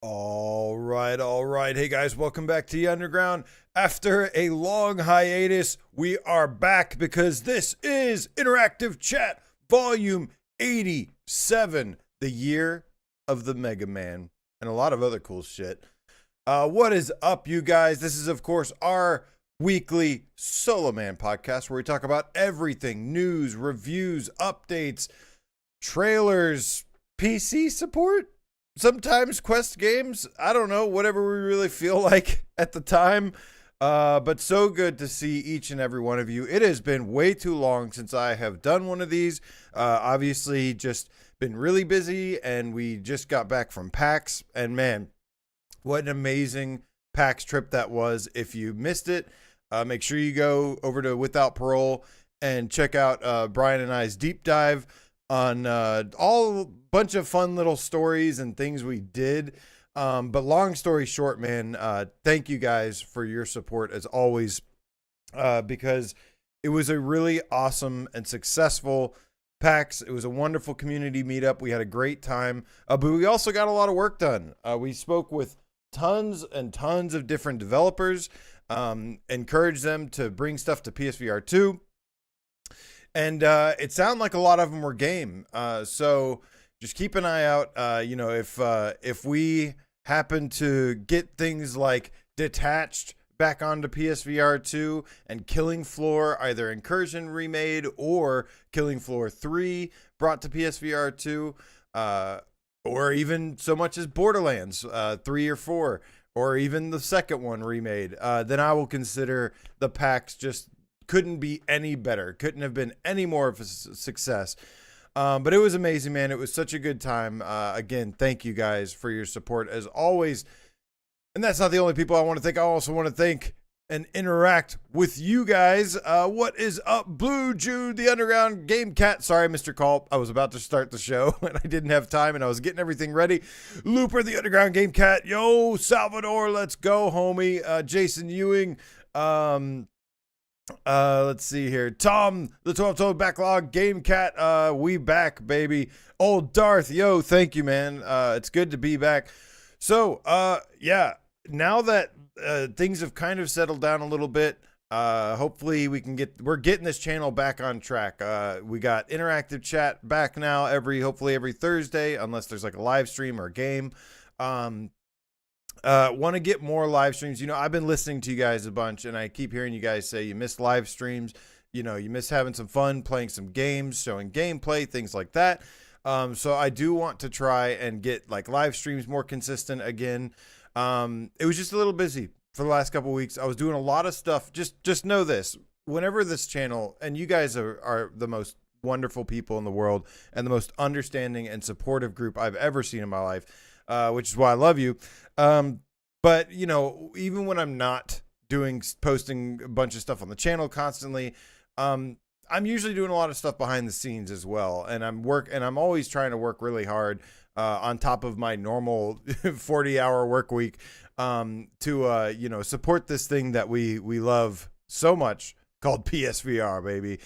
All right, all right. Hey guys, welcome back to the Underground. After a long hiatus, we are back because this is Interactive Chat Volume 87, the year of the Mega Man, and a lot of other cool shit. What is up, you guys? This is, of course, our weekly Solo Man podcast where we talk about everything: news, reviews, updates, trailers, PC support. Sometimes quest games, I don't know, whatever we really feel like at the time. But so good to see each and every one of you. It has been way too long since I have done one of these. Obviously, just been really busy, and we just got back from PAX. And man, what an amazing PAX trip that was. If you missed it, make sure you go over to Without Parole and check out Brian and I's deep dive on all bunch of fun little stories and things we did. But long story short, man, thank you guys for your support as always, because it was a really awesome and successful PAX. It was a wonderful community meetup. We had a great time, but we also got a lot of work done. We spoke with tons and tons of different developers, encouraged them to bring stuff to PSVR2. And it sounded like a lot of them were game. So just keep an eye out. If we happen to get things like Detached back onto PSVR2 and Killing Floor, either Incursion remade or Killing Floor 3 brought to PSVR2, or even so much as Borderlands 3 or 4, or even the second one remade, then I will consider the PAX just couldn't be any better. Couldn't have been any more of a success. But it was amazing, man. It was such a good time. Again, thank you guys for your support as always. And that's not the only people I want to thank. I also want to thank and interact with you guys. What is up, Blue Jude, the Underground Game Cat? Sorry, Mr. Call. I was about to start the show and I didn't have time and I was getting everything ready. Looper, the Underground Game Cat. Yo, Salvador, let's go, homie. Jason Ewing. Let's see here. Tom, the 12-toed backlog game cat. We back, baby. Old Darth, yo, thank you, man. It's good to be back. So, yeah, now that things have kind of settled down a little bit, hopefully we're getting this channel back on track. We got interactive chat back now hopefully every Thursday, unless there's like a live stream or a game. Want to get more live streams. I've been listening to you guys a bunch and I keep hearing you guys say you miss live streams. You miss having some fun, playing some games, showing gameplay, things like that. So I do want to try and get like live streams more consistent again. It was just a little busy for the last couple of weeks. I was doing a lot of stuff. Just know this, whenever this channel, and you guys are the most wonderful people in the world and the most understanding and supportive group I've ever seen in my life. Which is why I love you. But even when I'm not posting a bunch of stuff on the channel constantly, I'm usually doing a lot of stuff behind the scenes as well. And I'm always trying to work really hard, on top of my normal 40-hour work week, to support this thing that we love so much called PSVR, baby.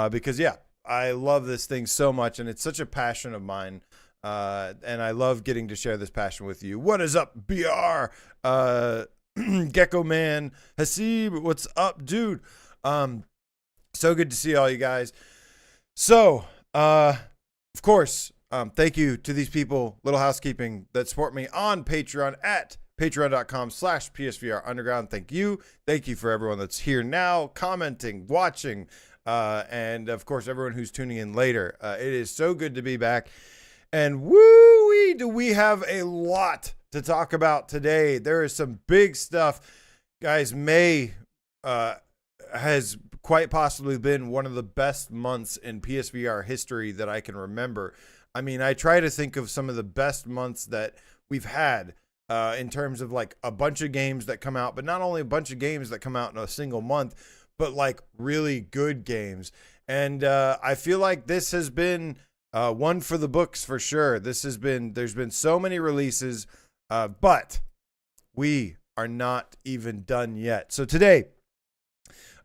Because yeah, I love this thing so much and it's such a passion of mine. And I love getting to share this passion with you. What is up, BR? Gecko Man, Hasib, what's up, dude? So good to see all you guys. So, of course, thank you to these people, little housekeeping, that support me on Patreon at patreon.com/PSVR Underground. Thank you. Thank you for everyone that's here now, commenting, watching, and of course, everyone who's tuning in later. It is so good to be back. And woo-wee, do we have a lot to talk about today. There is some big stuff. Guys, May has quite possibly been one of the best months in PSVR history that I can remember. I mean, I try to think of some of the best months that we've had in terms of like a bunch of games that come out, but not only a bunch of games that come out in a single month, but like really good games. And I feel like this has been one for the books for sure. There's been so many releases, but we are not even done yet. So today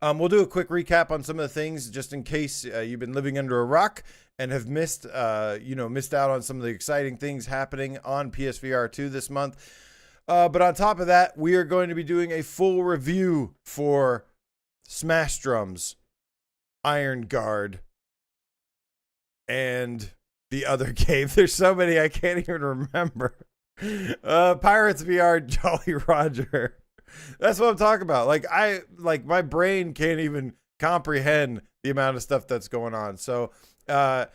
We'll do a quick recap on some of the things just in case you've been living under a rock and have missed out on some of the exciting things happening on PSVR2 this month. But on top of that, we are going to be doing a full review for Smash Drums, Iron Guard, and the other game. There's so many I can't even remember. Pirates VR, Jolly Roger. That's what I'm talking about. Like my brain can't even comprehend the amount of stuff that's going on. So, I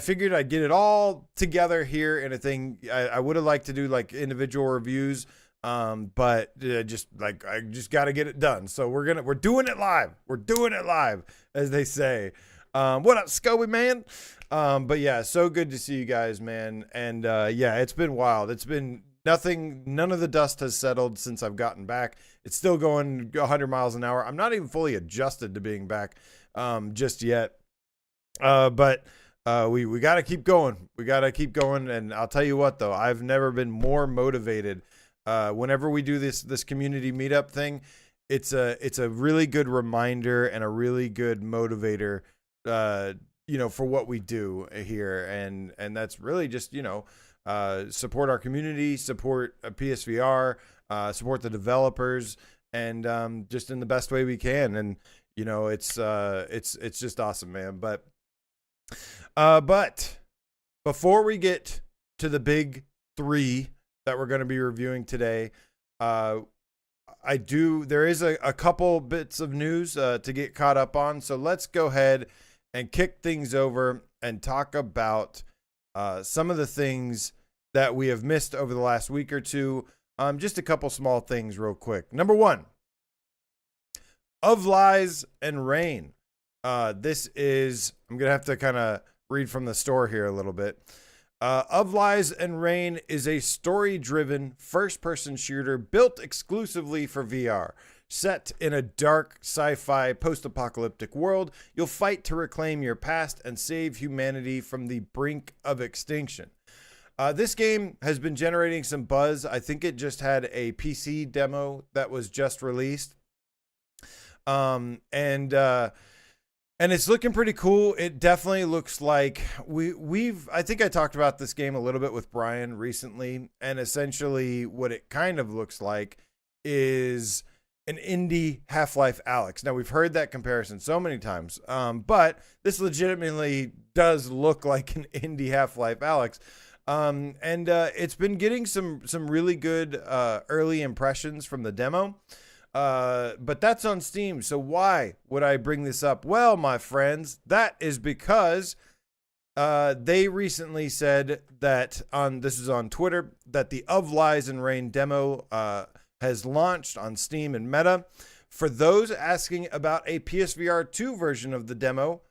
figured I'd get it all together here in a thing. I would have liked to do like individual reviews, but I just got to get it done. So we're doing it live. We're doing it live, as they say. What up, Scoby, man? But yeah, so good to see you guys, man. And it's been wild. It's been none of the dust has settled since I've gotten back. It's still going 100 miles an hour. I'm not even fully adjusted to being back just yet. But we got to keep going. We got to keep going. And I'll tell you what, though, I've never been more motivated. Whenever we do this community meetup thing, it's a really good reminder and a really good motivator, for what we do here. And that's really just, support our community, support PSVR, support the developers, and just in the best way we can. And it's just awesome, man. But before we get to the big three that we're going to be reviewing today, there is a couple bits of news to get caught up on. So let's go ahead and kick things over and talk about some of the things that we have missed over the last week or two. Just a couple small things real quick. Number one, Of Lies and Rain. I'm going to have to kind of read from the store here a little bit. Of Lies and Rain is a story-driven first-person shooter built exclusively for VR. Set in a dark sci-fi post-apocalyptic world, you'll fight to reclaim your past and save humanity from the brink of extinction. This game has been generating some buzz. I think it just had a PC demo that was just released. And it's looking pretty cool. It definitely looks like I think I talked about this game a little bit with Brian recently, and essentially what it kind of looks like is an indie Half-Life Alyx. Now, we've heard that comparison so many times, but this legitimately does look like an indie Half-Life Alyx. And it's been getting some really good early impressions from the demo. But that's on Steam. So why would I bring this up? Well, my friends, that is because they recently said that this is on Twitter, that the Of Lies and Rain demo has launched on Steam and Meta. For those asking about a PSVR2 version of the demo,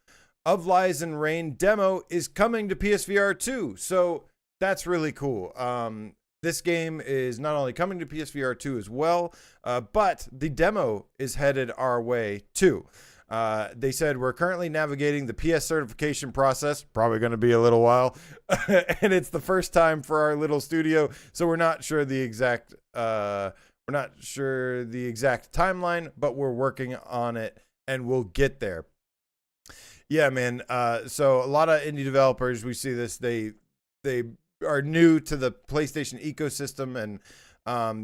Of Lies and Rain demo is coming to PSVR2. So that's really cool. This game is not only coming to PSVR2 as well, but the demo is headed our way too. They said we're currently navigating the PS certification process, probably going to be a little while, and it's the first time for our little studio, so we're not sure the exact timeline, but we're working on it and we'll get there. Yeah, man. So a lot of indie developers, we see this, they are new to the PlayStation ecosystem, and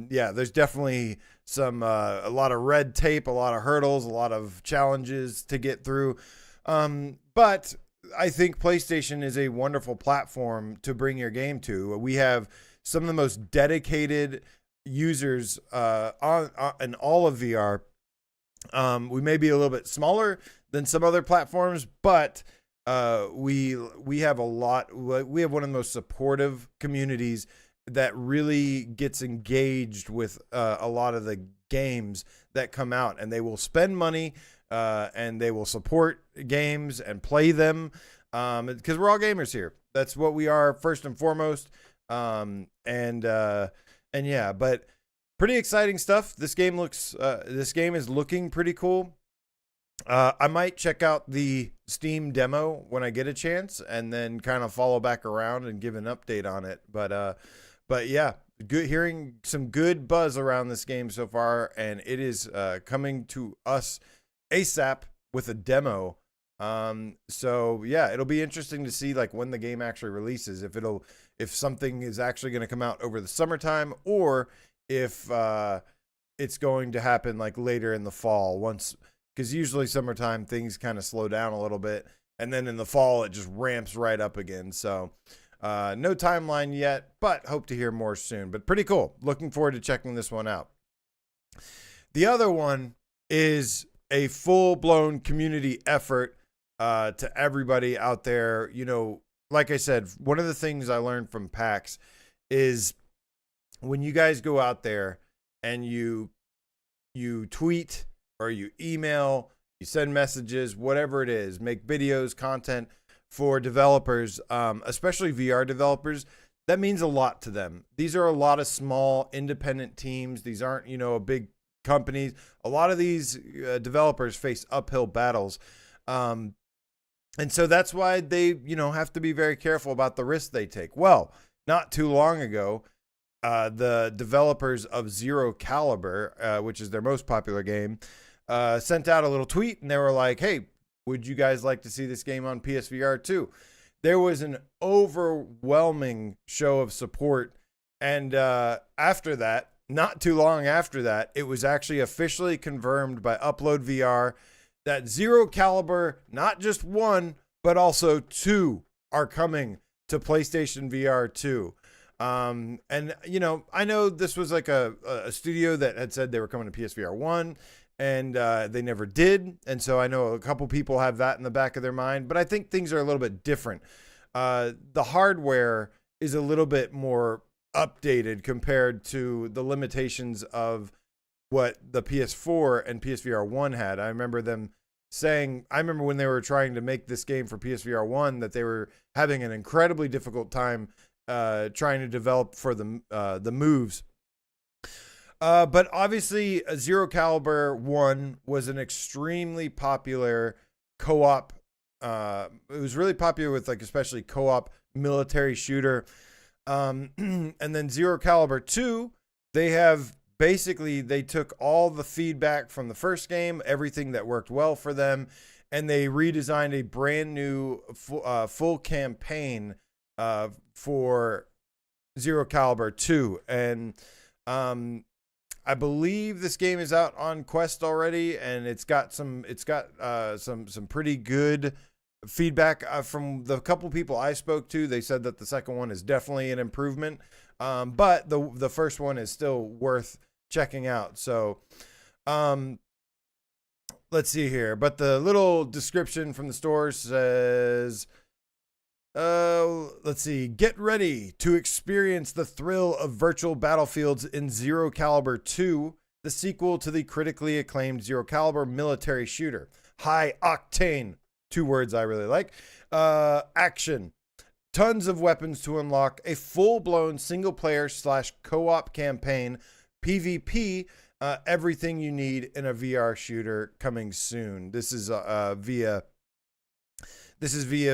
there's definitely a lot of red tape, a lot of hurdles, a lot of challenges to get through. But I think PlayStation is a wonderful platform to bring your game to. We have some of the most dedicated users in all of VR. We may be a little bit smaller than some other platforms, but we have we have one of the most supportive communities that really gets engaged with a lot of the games that come out, and they will spend money and they will support games and play them because we're all gamers here. That's what we are first and foremost. But pretty exciting stuff. This game is looking pretty cool. I might check out the Steam demo when I get a chance, and then kind of follow back around and give an update on it. But But yeah, good, hearing some good buzz around this game so far, and it is coming to us ASAP with a demo. So yeah, it'll be interesting to see like when the game actually releases, if something is actually going to come out over the summertime, or if it's going to happen like later in the fall, once, because usually summertime things kind of slow down a little bit, and then in the fall it just ramps right up again. So no timeline yet, but hope to hear more soon. But pretty cool. Looking forward to checking this one out. The other one is a full-blown community effort to everybody out there. You know, like I said, one of the things I learned from PAX is when you guys go out there and you tweet or you email, you send messages, whatever it is, make videos, content for developers, especially VR developers, that means a lot to them. These are a lot of small independent teams. These aren't, a big companies. A lot of these developers face uphill battles. And so that's why they, have to be very careful about the risks they take. Well, not too long ago, the developers of Zero Caliber, which is their most popular game, sent out a little tweet, and they were like, hey, would you guys like to see this game on PSVR2? There was an overwhelming show of support. And after that, not too long after that, it was actually officially confirmed by Upload VR that Zero Caliber, not just one, but also two, are coming to PlayStation VR 2. And, I know this was like a studio that had said they were coming to PSVR 1, and they never did. And so I know a couple people have that in the back of their mind, but I think things are a little bit different. The hardware is a little bit more updated compared to the limitations of what the PS4 and PSVR 1 had. I remember when they were trying to make this game for PSVR 1 that they were having an incredibly difficult time trying to develop for the moves. But obviously, Zero Caliber 1 was an extremely popular co-op. It was really popular with especially co-op military shooter. And then Zero Caliber 2, they took all the feedback from the first game, everything that worked well for them, and they redesigned a brand new full campaign for Zero Caliber 2. And I believe this game is out on Quest already, and it's got some pretty good feedback from the couple people I spoke to. They said that the second one is definitely an improvement, but the first one is still worth checking out. So let's see here. But the little description from the store says, let's see. Get ready to experience the thrill of virtual battlefields in Zero Caliber 2, the sequel to the critically acclaimed Zero Caliber military shooter. High octane, two words I really like. Action. Tons of weapons to unlock, a full-blown single-player / co-op campaign, PvP, everything you need in a VR shooter coming soon. This is via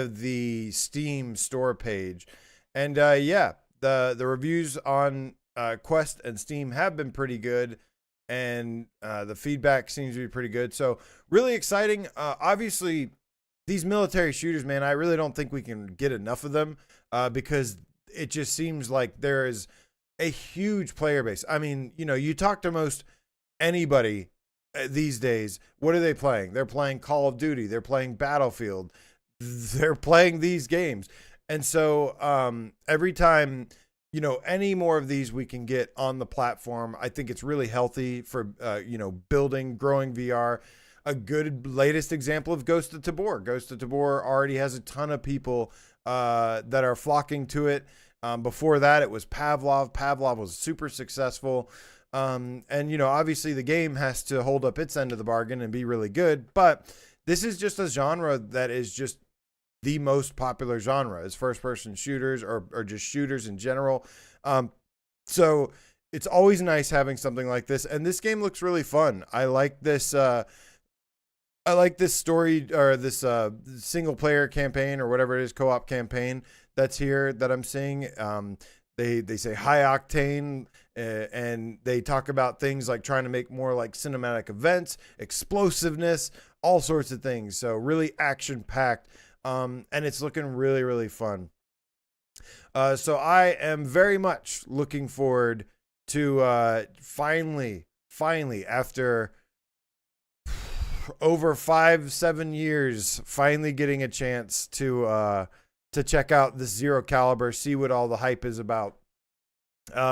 the Steam store page. And the reviews on Quest and Steam have been pretty good, and the feedback seems to be pretty good. So really exciting. Obviously, these military shooters, man, I really don't think we can get enough of them because it just seems like there is a huge player base. I mean, you talk to most anybody these days, what are they playing? They're playing Call of Duty. They're playing Battlefield. They're playing these games. And so every time, any more of these we can get on the platform, I think it's really healthy for, growing VR. A good latest example of Ghost of Tabor. Ghost of Tabor already has a ton of people that are flocking to it. Before that, it was Pavlov. Pavlov was super successful. And, obviously the game has to hold up its end of the bargain and be really good. But this is just a genre that is just the most popular genre is first-person shooters or just shooters in general. So it's always nice having something like this. And this game looks really fun. I like this story or this single player campaign or whatever it is, co-op campaign that's here that I'm seeing. they say high octane, and they talk about things like trying to make more like cinematic events, explosiveness, all sorts of things. So really action packed, and it's looking really, really fun. So I am very much looking forward to finally after over 5-7 years, finally getting a chance to check out this Zero Caliber, see what all the hype is about.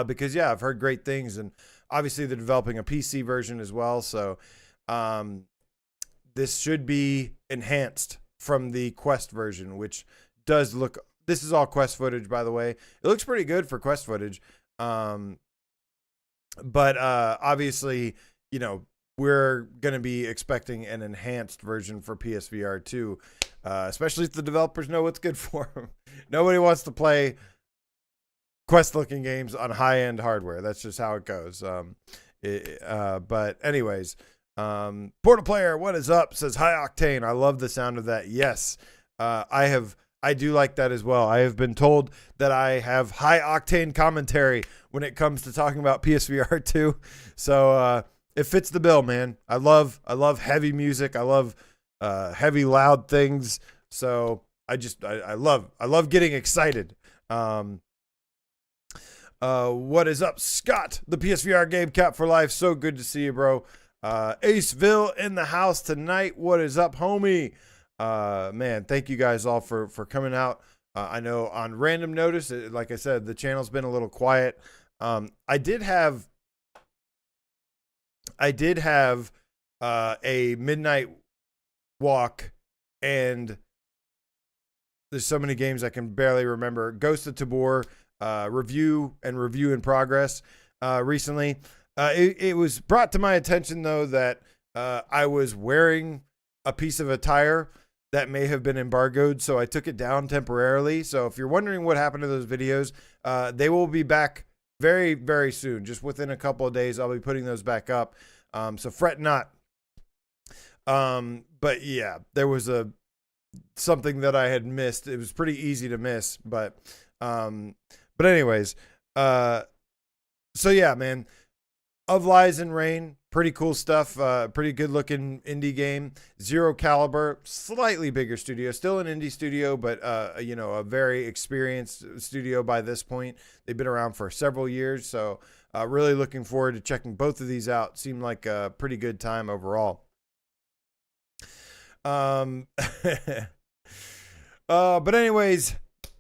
Because yeah, I've heard great things, and obviously they're developing a PC version as well. So this should be enhanced from the Quest version, which does look. This is all Quest footage, by the way. It looks pretty good for Quest footage. But obviously, you know, we're going to be expecting an enhanced version for PSVR2, especially if the developers know what's good for them. Nobody wants to play Quest-looking games on high-end hardware. That's just how it goes. But anyways, Portal Player, what is up? Says high octane. I love the sound of that. Yes, I do like that as well. I have been told that I have high octane commentary when it comes to talking about PSVR2. So it fits the bill, man. I love heavy music. I love heavy, loud things. So I love getting excited. What is up, Scott? The PSVR game cap for life. So good to see you, bro. Aceville in the house tonight. What is up, homie? Man, thank you guys all for coming out. I know on random notice, like I said, the channel's been a little quiet. I did have a midnight walk, and there's so many games I can barely remember. Ghost of Tabor review in progress recently. It was brought to my attention though that I was wearing a piece of attire that may have been embargoed, so I took it down temporarily. So if you're wondering what happened to those videos, they will be back very, very soon. Just within a couple of days, I'll be putting those back up. So fret not. But yeah, there was something that I had missed. It was pretty easy to miss, but anyways, so yeah, man, Of Lies and Rain, pretty cool stuff. Pretty good looking indie game. Zero Caliber, slightly bigger studio, still an indie studio, but you know, a very experienced studio by this point. They've been around for several years, so really looking forward to checking both of these out. Seemed like a pretty good time overall. But anyways,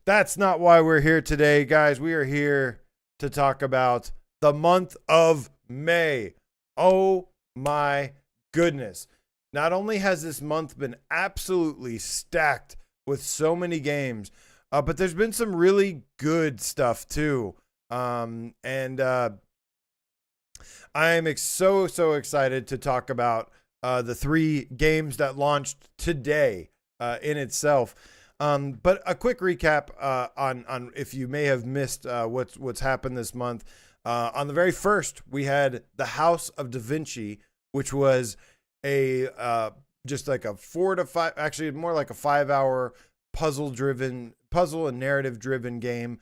that's not why we're here today, guys. We are here to talk about the month of May. Oh my goodness. Not only has this month been absolutely stacked with so many games, but there's been some really good stuff too. I am so excited to talk about the 3 games that launched today in itself. But a quick recap on if you may have missed what's happened this month. On the very first, we had the House of Da Vinci, which was a just like a 4 to 5, actually more like a 5-hour puzzle and narrative driven game.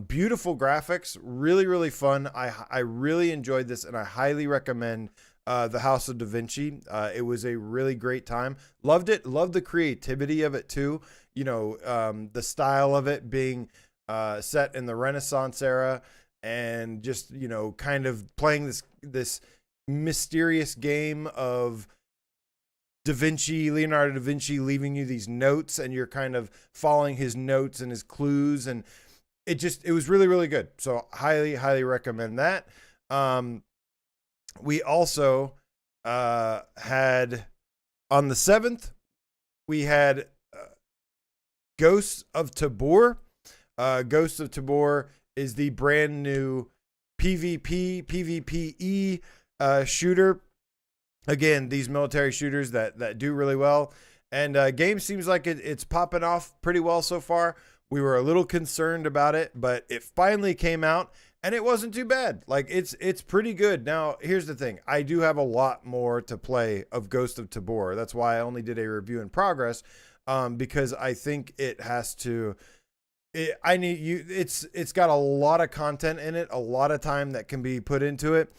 Beautiful graphics, really fun. I really enjoyed this, and I highly recommend the House of Da Vinci. It was a really great time. Loved it. Loved the creativity of it too. You know, the style of it being set in the Renaissance era, and just, you know, kind of playing this mysterious game of Leonardo da Vinci leaving you these notes, and you're kind of following his notes and his clues, and it was really good. So highly recommend that. We also had on the 7th, we had Ghosts of Tabor. Ghosts of Tabor is the brand new PvPe shooter. Again, these military shooters that do really well. And game seems like it's popping off pretty well so far. We were a little concerned about it, but it finally came out, and it wasn't too bad. Like, it's pretty good. Now, here's the thing. I do have a lot more to play of Ghost of Tabor. That's why I only did a review in progress, because I think it has to I need you. It's got a lot of content in it, a lot of time that can be put into it.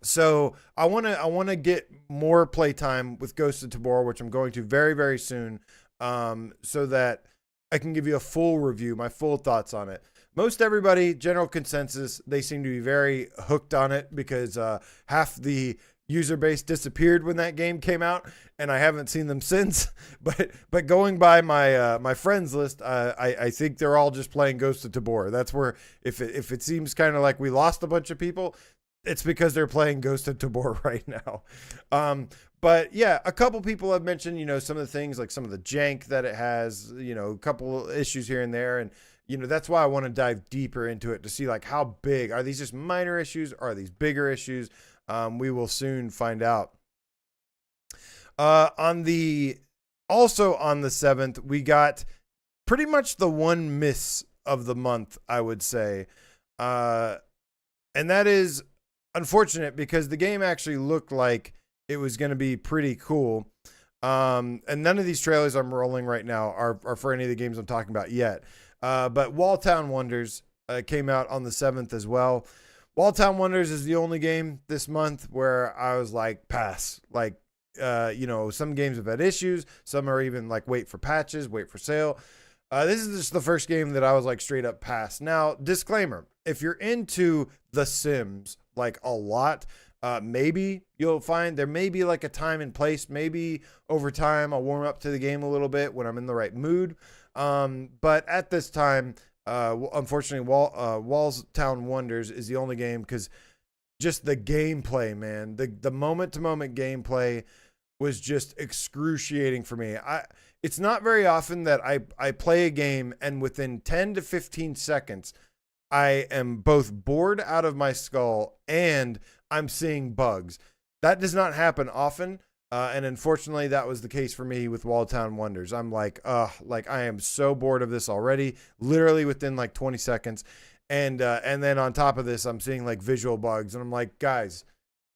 So I want to get more playtime with Ghost of Tabor, which I'm going to very, very soon, so that I can give you a full review, my full thoughts on it. Most everybody, general consensus, they seem to be very hooked on it because half the user base disappeared when that game came out, and I haven't seen them since. But going by my friends list, I think they're all just playing Ghost of Tabor. That's where if it seems kind of like we lost a bunch of people, it's because they're playing Ghost of Tabor right now. But yeah, a couple people have mentioned, some of the things like some of the jank that it has, a couple issues here and there. And, that's why I want to dive deeper into it to see like how big are these just minor issues? Or are these bigger issues? We will soon find out. Also on the 7th, we got pretty much the one miss of the month, I would say. And that is unfortunate because the game actually looked like it was going to be pretty cool. And none of these trailers I'm rolling right now are for any of the games I'm talking about yet. But Walltown Wonders came out on the 7th as well. Walltown Wonders is the only game this month where I was like, pass. Like, some games have had issues. Some are even like, wait for patches, wait for sale. This is just the first game that I was like straight up pass. Now, disclaimer, if you're into The Sims like a lot, maybe you'll find there may be like a time and place. Maybe over time I'll warm up to the game a little bit when I'm in the right mood. But at this time, unfortunately, Walltown Wonders is the only game because just the gameplay, man, the moment-to-moment gameplay was just excruciating for me. It's not very often that I play a game and within 10 to 15 seconds, I am both bored out of my skull and I'm seeing bugs. That does not happen often. And unfortunately, that was the case for me with Walltown Wonders. I'm like I am so bored of this already, literally within like 20 seconds. And then on top of this, I'm seeing like visual bugs. And I'm like, guys,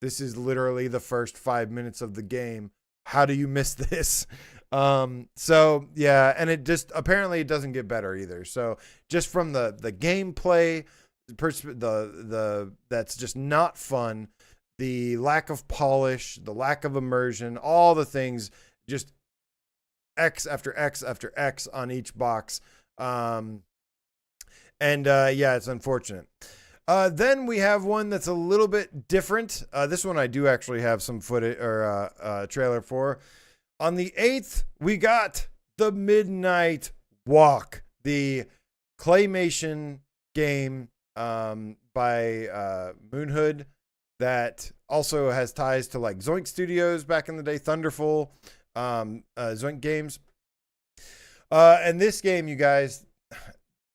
this is literally the first 5 minutes of the game. How do you miss this? So yeah, and it just, apparently it doesn't get better either. So just from the gameplay, that's just not fun. The lack of polish, the lack of immersion, all the things, just X after X after X on each box. Yeah, it's unfortunate. Then we have one that's a little bit different. This one I do actually have some footage or trailer for. On the 8th, we got The Midnight Walk, the claymation game by Moonhood that also has ties to like Zoink Studios back in the day, Thunderful, Zoink Games. And this game, you guys,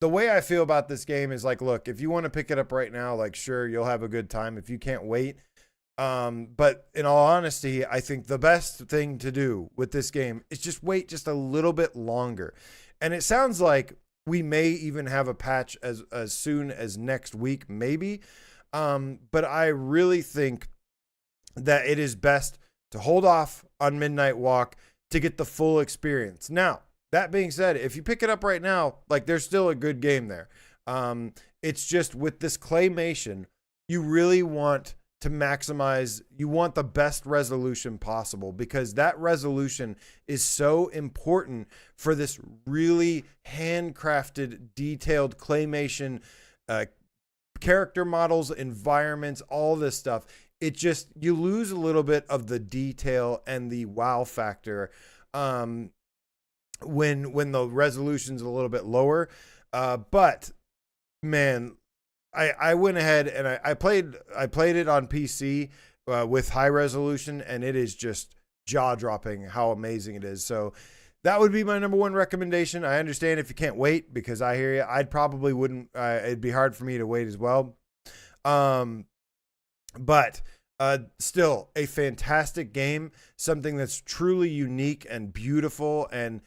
the way I feel about this game is like, look, if you want to pick it up right now, like, sure, you'll have a good time if you can't wait. But in all honesty, I think the best thing to do with this game is just wait just a little bit longer. And it sounds like we may even have a patch as soon as next week, maybe. But I really think that it is best to hold off on Midnight Walk to get the full experience. Now, that being said, if you pick it up right now, like there's still a good game there. It's just with this claymation, you really want to maximize, you want the best resolution possible because that resolution is so important for this really handcrafted, detailed claymation, character models, environments, all this stuff. It just, you lose a little bit of the detail and the wow factor when the resolution's a little bit lower. But man, I went ahead and I played it on PC with high resolution, and it is just jaw-dropping how amazing it is. So that would be my number one recommendation. I understand if you can't wait, because I hear you. I'd probably wouldn't. It'd be hard for me to wait as well. But still a fantastic game, something that's truly unique and beautiful and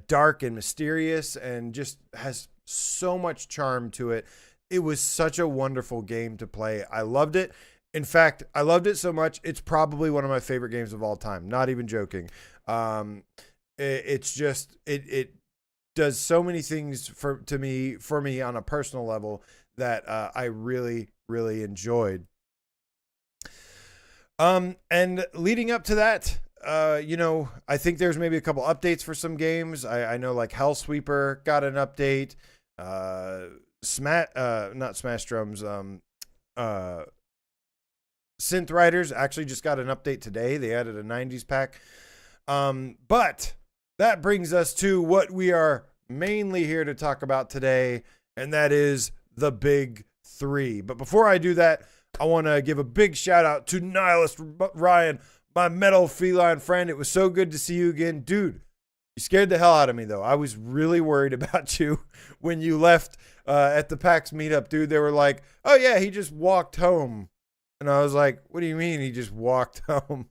dark and mysterious and just has so much charm to it. It was such a wonderful game to play. I loved it. In fact, I loved it so much, it's probably one of my favorite games of all time. Not even joking. It's just, it does so many things for me on a personal level that I really, really enjoyed. And leading up to that, I think there's maybe a couple updates for some games. I know like Hellsweeper got an update. Not Smash Drums. Synth Riders actually just got an update today. They added a 90s pack. But that brings us to what we are mainly here to talk about today, and that is the big three. But before I do that, I want to give a big shout out to Nihilist Ryan, my metal feline friend. It was so good to see you again. Dude, you scared the hell out of me, though. I was really worried about you when you left at the PAX meetup, dude. They were like, oh, yeah, he just walked home. And I was like, what do you mean he just walked home?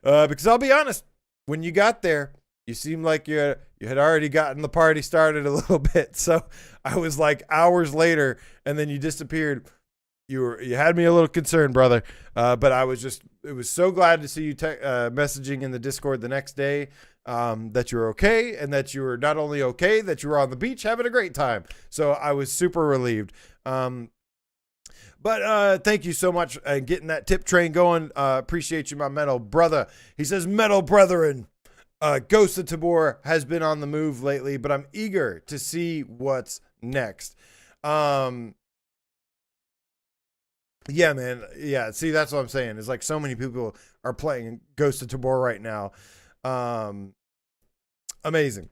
Because I'll be honest, when you got there, you seemed like you had already gotten the party started a little bit. So I was like hours later, and then you disappeared. You had me a little concerned, brother. But it was so glad to see you messaging in the Discord the next day that you were okay, and that you were not only okay, that you were on the beach having a great time. So I was super relieved. But thank you so much for getting that tip train going. Appreciate you, my metal brother. He says, metal brethren, Ghost of Tabor has been on the move lately, but I'm eager to see what's next. Yeah, man. Yeah, see, that's what I'm saying. It's like so many people are playing Ghost of Tabor right now. Amazing.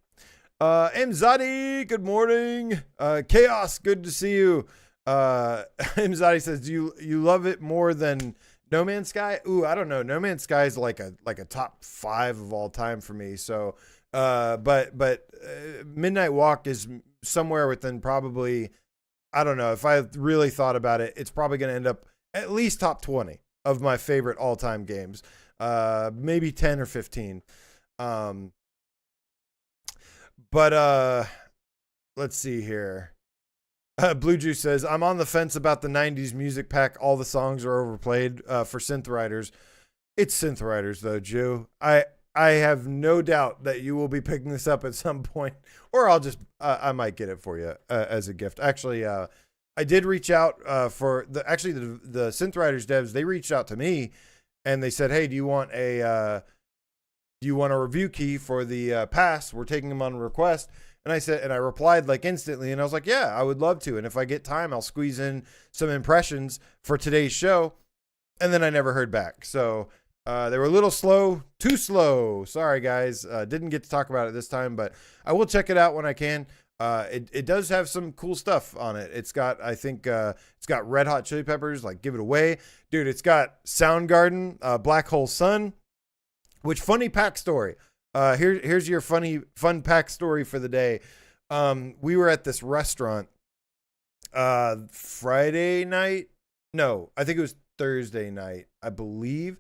Mzadi, good morning. Chaos, good to see you. Mzadi says, do you love it more than No Man's Sky? Ooh, I don't know. No Man's Sky is like a top 5 of all time for me. So, but Midnight Walk is somewhere within probably, I don't know, if I really thought about it, it's probably going to end up at least top 20 of my favorite all-time games. Maybe 10 or 15. But let's see here. Blue Juice says, I'm on the fence about the 90s music pack. All the songs are overplayed for Synth Riders. It's Synth Riders, though, Joe. I have no doubt that you will be picking this up at some point, or I might get it for you as a gift. Actually, I did reach out for the Synth Riders devs. They reached out to me and they said, hey, do you want a review key for the pass? We're taking them on request. And I replied like instantly, and I was like, yeah, I would love to. And if I get time, I'll squeeze in some impressions for today's show. And then I never heard back. So they were a little slow, too slow. Sorry, guys. Didn't get to talk about it this time, but I will check it out when I can. It does have some cool stuff on it. It's got, it's got Red Hot Chili Peppers, like Give It Away. Dude, it's got Soundgarden, Black Hole Sun, which funny pack story. Here's your fun pack story for the day. We were at this restaurant Friday night. No, I think it was Thursday night, I believe.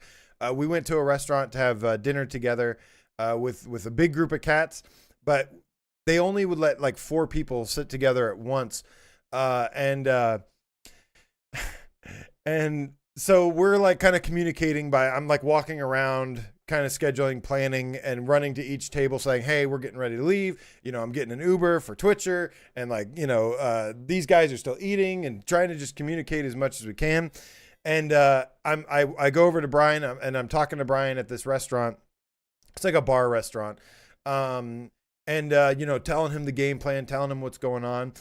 We went to a restaurant to have dinner together with a big group of cats, but they only would let like 4 people sit together at once. And so we're like kind of communicating I'm like walking around, kind of scheduling, planning, and running to each table saying, hey, we're getting ready to leave. I'm getting an Uber for Twitcher, and like, these guys are still eating, and trying to just communicate as much as we can. And I go over to Brian, and I'm talking to Brian at this restaurant. It's like a bar restaurant. Telling him the game plan, telling him what's going on.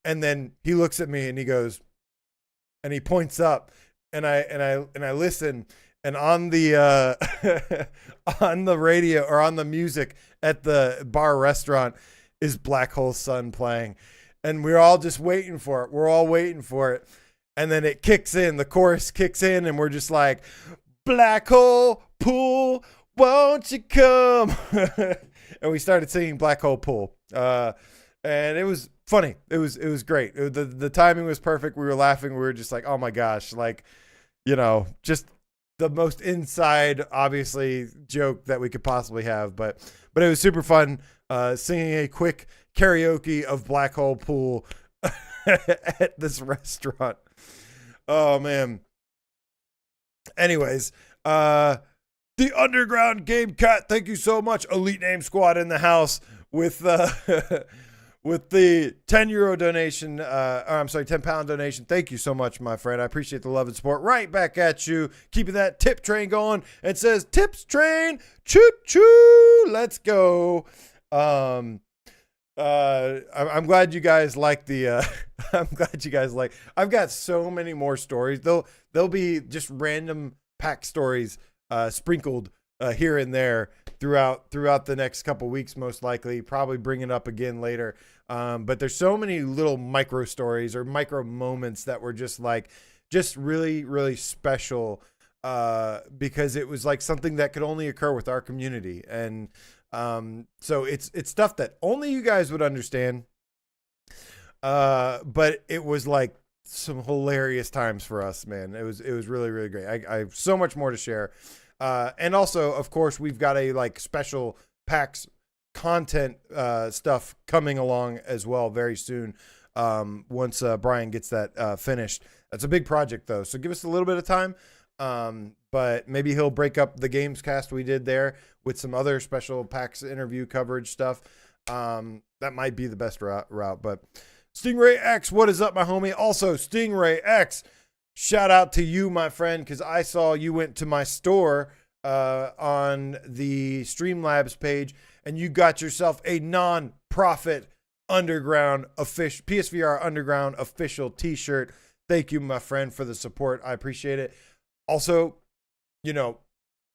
And then he looks at me and he goes, and he points up, and I listen. And on the on the radio, or on the music at the bar restaurant, is Black Hole Sun playing. And we're all just waiting for it. We're all waiting for it. And then it kicks in, the chorus kicks in, and we're just like, Black Hole Pool, won't you come? And we started singing Black Hole Pool. And it was funny. It was great. The timing was perfect. We were laughing. We were just like, oh my gosh, like, just the most inside, obviously, joke that we could possibly have. But it was super fun singing a quick karaoke of Black Hole Pool at this restaurant. Oh, man. Anyways, the Underground Game Cat, thank you so much. Elite Name Squad in the house with with the 10 euro donation, I'm sorry, 10 pound donation. Thank you so much, my friend. I appreciate the love and support. Right back at you, keeping that tip train going. It says tips train, choo choo, let's go. I'm glad you guys like the, I'm glad you guys like, I've got so many more stories. They'll be just random PAX stories, sprinkled, here and there throughout the next couple weeks, most likely, probably bring it up again later. But there's so many little micro stories or micro moments that were just really, really special, because it was like something that could only occur with our community. And, so it's stuff that only you guys would understand. But it was like some hilarious times for us, man. It was really, really great. I have so much more to share. And also, of course, we've got a like special PAX content stuff coming along as well very soon. Once Brian gets that finished. That's a big project though, so give us a little bit of time. But maybe he'll break up the games cast we did there with some other special PAX interview coverage stuff. That might be the best route. But Stingray X, what is up, my homie? Also, Stingray X, shout out to you, my friend, because I saw you went to my store on the Streamlabs page, and you got yourself a non-profit underground official PSVR underground official t-shirt. Thank you, my friend, for the support. I appreciate it. Also, you know,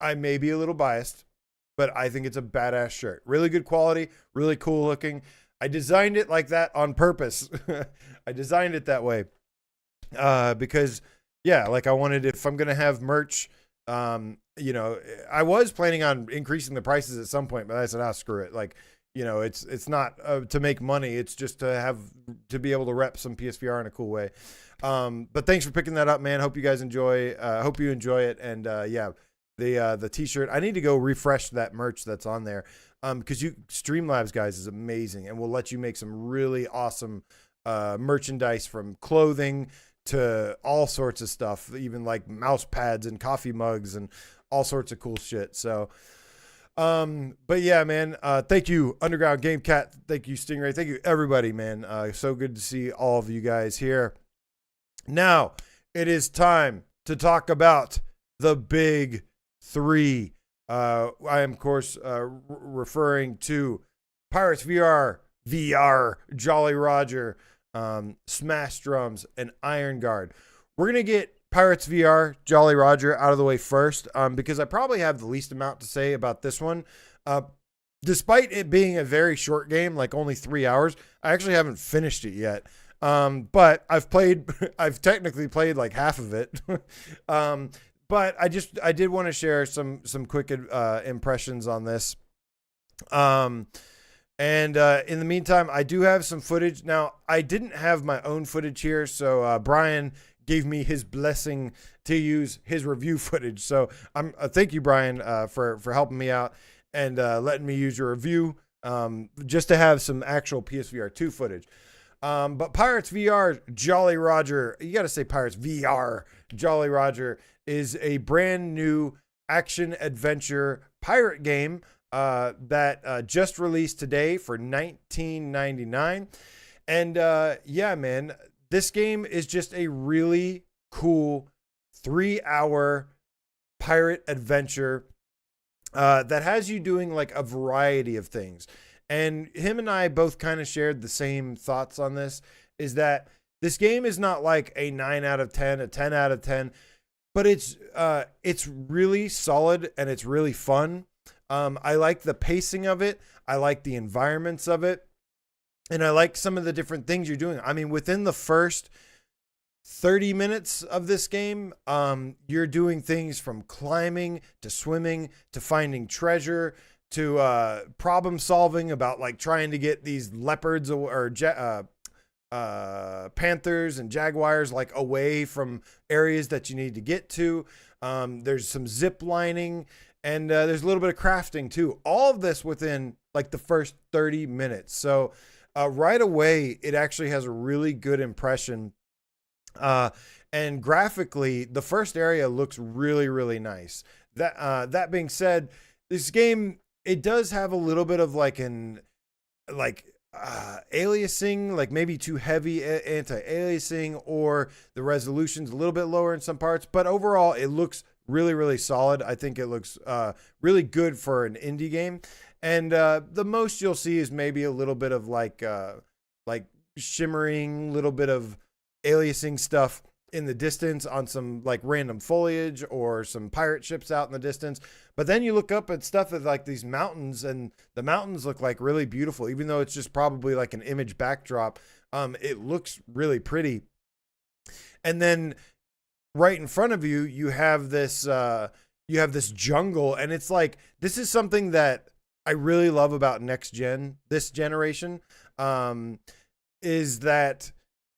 I may be a little biased, but I think it's a badass shirt. Really good quality, really cool looking. I designed it like that on purpose. I designed it that way because, yeah, like I wanted, if I'm going to have merch, you know, I was planning on increasing the prices at some point, but I said, screw it. Like, you know, it's not to make money. It's just to be able to rep some PSVR in a cool way. But thanks for picking that up, man. Hope you guys enjoy, hope you enjoy it. And, yeah, the t-shirt, I need to go refresh that merch that's on there. Cause Streamlabs guys is amazing and will let you make some really awesome, merchandise from clothing to all sorts of stuff, even like mouse pads and coffee mugs and all sorts of cool shit. So, but yeah, man, thank you, Underground Game Cat. Thank you, Stingray. Thank you, everybody, man. So good to see all of you guys here. Now it is time to talk about the big three. I am, of course, referring to Pirates VR, Jolly Roger, Smash Drums, and Iron Guard. We're going to get Pirates VR, Jolly Roger out of the way first, because I probably have the least amount to say about this one. Despite it being a very short game, like only 3 hours, I actually haven't finished it yet. But I've technically played like half of it. But I did want to share some quick impressions on this. And in the meantime, I do have some footage. Now, I didn't have my own footage here, so Brian gave me his blessing to use his review footage. So thank you, Brian, for helping me out and letting me use your review, just to have some actual PSVR2 footage. But Pirates VR Jolly Roger, you got to say Pirates VR Jolly Roger, is a brand new action adventure pirate game that just released today for $19.99. And yeah, man, this game is just a really cool 3-hour pirate adventure that has you doing like a variety of things. And him and I both kind of shared the same thoughts on this, is that this game is not like a 9 out of 10, a 10 out of 10, but it's really solid and it's really fun. I like the pacing of it. I like the environments of it. And I like some of the different things you're doing. I mean, within the first 30 minutes of this game, you're doing things from climbing to swimming to finding treasure to problem solving about like trying to get these leopards or panthers and jaguars like away from areas that you need to get to. There's some zip lining and there's a little bit of crafting too. All of this within like the first 30 minutes. So right away, it actually has a really good impression. And graphically, the first area looks really, really nice. That being said, this game, it does have a little bit of like aliasing, like maybe too heavy anti-aliasing, or the resolution's a little bit lower in some parts, but overall it looks really, really solid. I think it looks really good for an indie game. And the most you'll see is maybe a little bit of like shimmering, little bit of aliasing stuff in the distance on some like random foliage or some pirate ships out in the distance. But then you look up at stuff at like these mountains, and the mountains look like really beautiful, even though it's just probably like an image backdrop. It looks really pretty. And then right in front of you, you have this jungle, and it's like, this is something that I really love about this generation, is that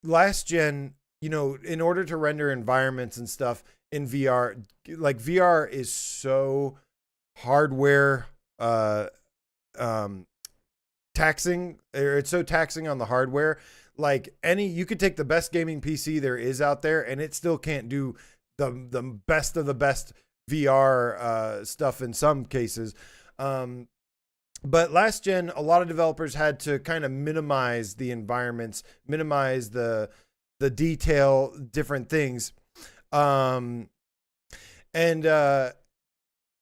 last gen, in order to render environments and stuff in VR, like VR is so hardware taxing, or it's so taxing on the hardware. Like you could take the best gaming PC there is out there, and it still can't do the best of the best VR stuff in some cases. But last gen, a lot of developers had to kind of minimize the environments, minimize the detail, different things. And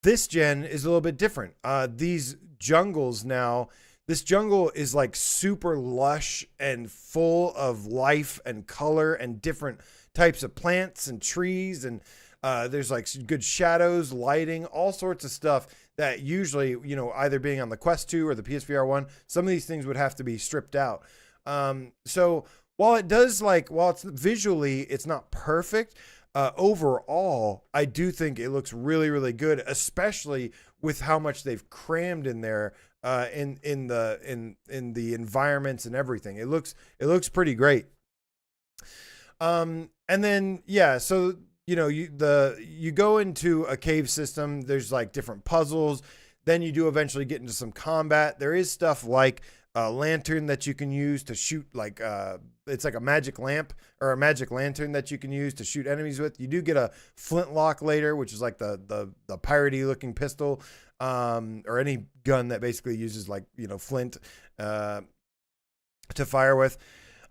this gen is a little bit different. These jungles now, this jungle is like super lush and full of life and color and different types of plants and trees. And there's like good shadows, lighting, all sorts of stuff that usually, either being on the Quest 2 or the PSVR1, some of these things would have to be stripped out. So while it's visually, it's not perfect, overall, I do think it looks really, really good, especially with how much they've crammed in there, in the environments and everything. It looks pretty great. And then, yeah, so, you go into a cave system, there's like different puzzles, then you do eventually get into some combat. There is stuff like a lantern that you can use to shoot, like it's like a magic lamp or a magic lantern that you can use to shoot enemies with. You do get a flintlock later, which is like the piratey looking pistol, or any gun that basically uses like, flint to fire with.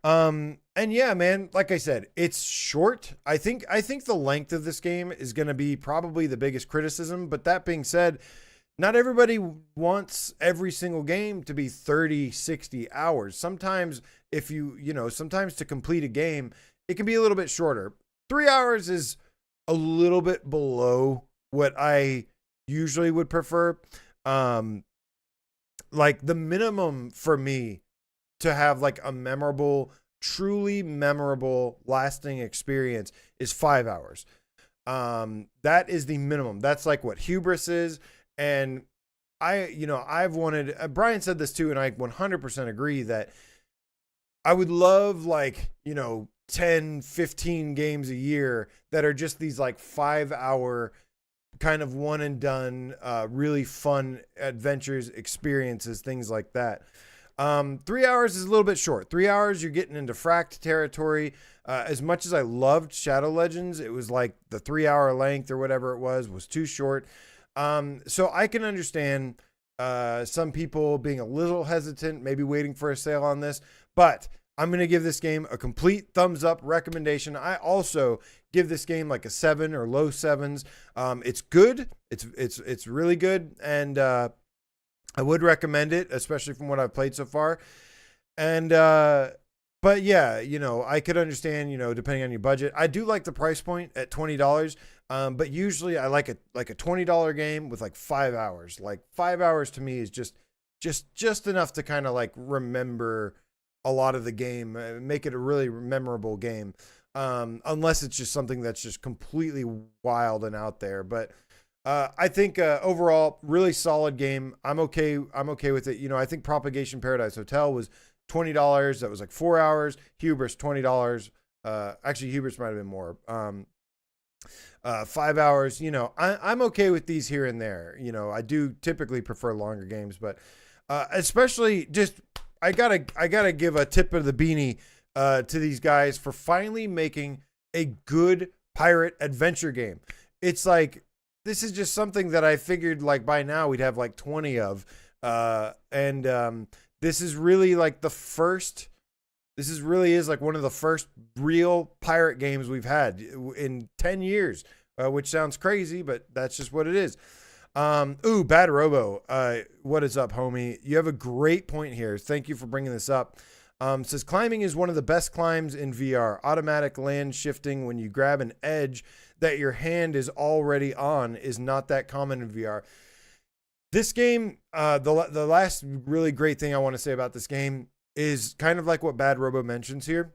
And yeah, man, like I said, it's short. I think the length of this game is going to be probably the biggest criticism. But that being said, not everybody wants every single game to be 30, 60 hours. Sometimes sometimes to complete a game, it can be a little bit shorter. 3 hours is a little bit below what I usually would prefer. Like the minimum for me to have like a truly memorable, lasting experience is 5 hours. That is the minimum. That's like what Hubris is. And I've wanted, Brian said this too, and I 100% agree that I would love 10, 15 games a year that are just these like 5 hour kind of one and done, really fun adventures, experiences, things like that. 3 hours is a little bit short. 3 hours, you're getting into fracked territory. As much as I loved Shadow Legends, it was like the 3 hour length or whatever it was too short. So I can understand some people being a little hesitant, maybe waiting for a sale on this, but I'm going to give this game a complete thumbs up recommendation. I also give this game like a 7 or low 7s. It's good. It's really good. And, I would recommend it, especially from what I've played so far. And, but yeah, I could understand, depending on your budget. I do like the price point at $20. But usually I like a $20 game with like 5 hours. Like 5 hours to me is just enough to kind of like remember a lot of the game, make it a really memorable game. Unless it's just something that's just completely wild and out there. But I think overall, really solid game. I'm okay with it. I think Propagation Paradise Hotel was $20. That was like 4 hours. Hubris, $20. Actually, Hubris might have been more. 5 hours. I'm okay with these here and there. I do typically prefer longer games, but especially just I gotta give a tip of the beanie to these guys for finally making a good pirate adventure game. It's like, this is just something that I figured like by now we'd have like 20 of. And this is really like really is like one of the first real pirate games we've had in 10 years, which sounds crazy, but that's just what it is. Bad Robo. What is up, homie? You have a great point here. Thank you for bringing this up. Says climbing is one of the best climbs in VR. Automatic land shifting when you grab an edge that your hand is already on is not that common in VR. This game, the last really great thing I want to say about this game is kind of like what Bad Robo mentions here.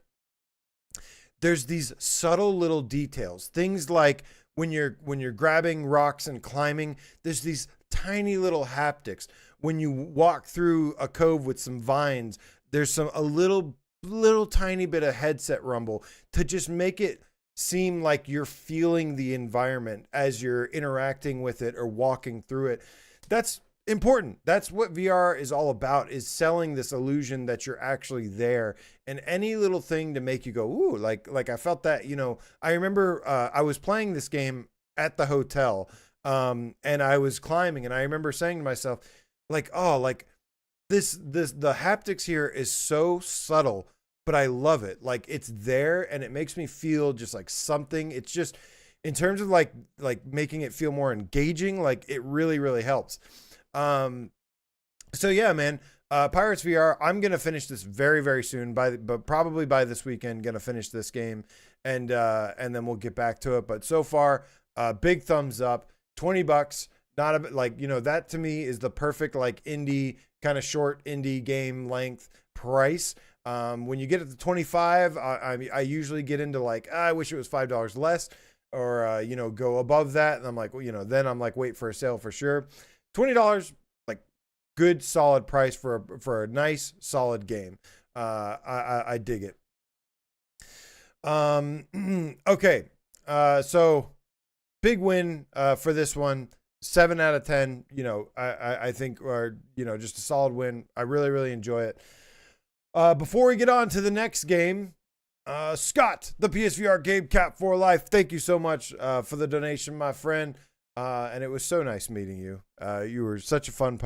There's these subtle little details. Things like when you're grabbing rocks and climbing, there's these tiny little haptics. When you walk through a cove with some vines, there's a little tiny bit of headset rumble to just make it seem like you're feeling the environment as you're interacting with it or walking through it. That's important. That's what VR is all about, is selling this illusion that you're actually there, and any little thing to make you go, ooh, like I felt that, I remember I was playing this game at the hotel, and I was climbing, and I remember saying to myself, like, oh, like this the haptics here is so subtle, but I love it. Like, it's there and it makes me feel just like something. It's just, in terms of like making it feel more engaging, like it really, really helps. So yeah, man, Pirates VR, I'm going to finish this very, very soon but probably by this weekend, going to finish this game and then we'll get back to it. But so far, big thumbs up, $20, not a bit, like, that to me is the perfect, like, indie kind of short indie game length price. When you get it to 25, I usually get into like, I wish it was $5 less, or, go above that. And I'm like, well, then I'm like, wait for a sale for sure. $20, like, good solid price for a nice solid game. I dig it. Okay. So big win for this one. 7 out of 10. I think, or just a solid win. I really, really enjoy it. Before we get on to the next game, Scott, the PSVR Game Cap for Life, thank you so much for the donation, my friend. And it was so nice meeting you. You were such a fun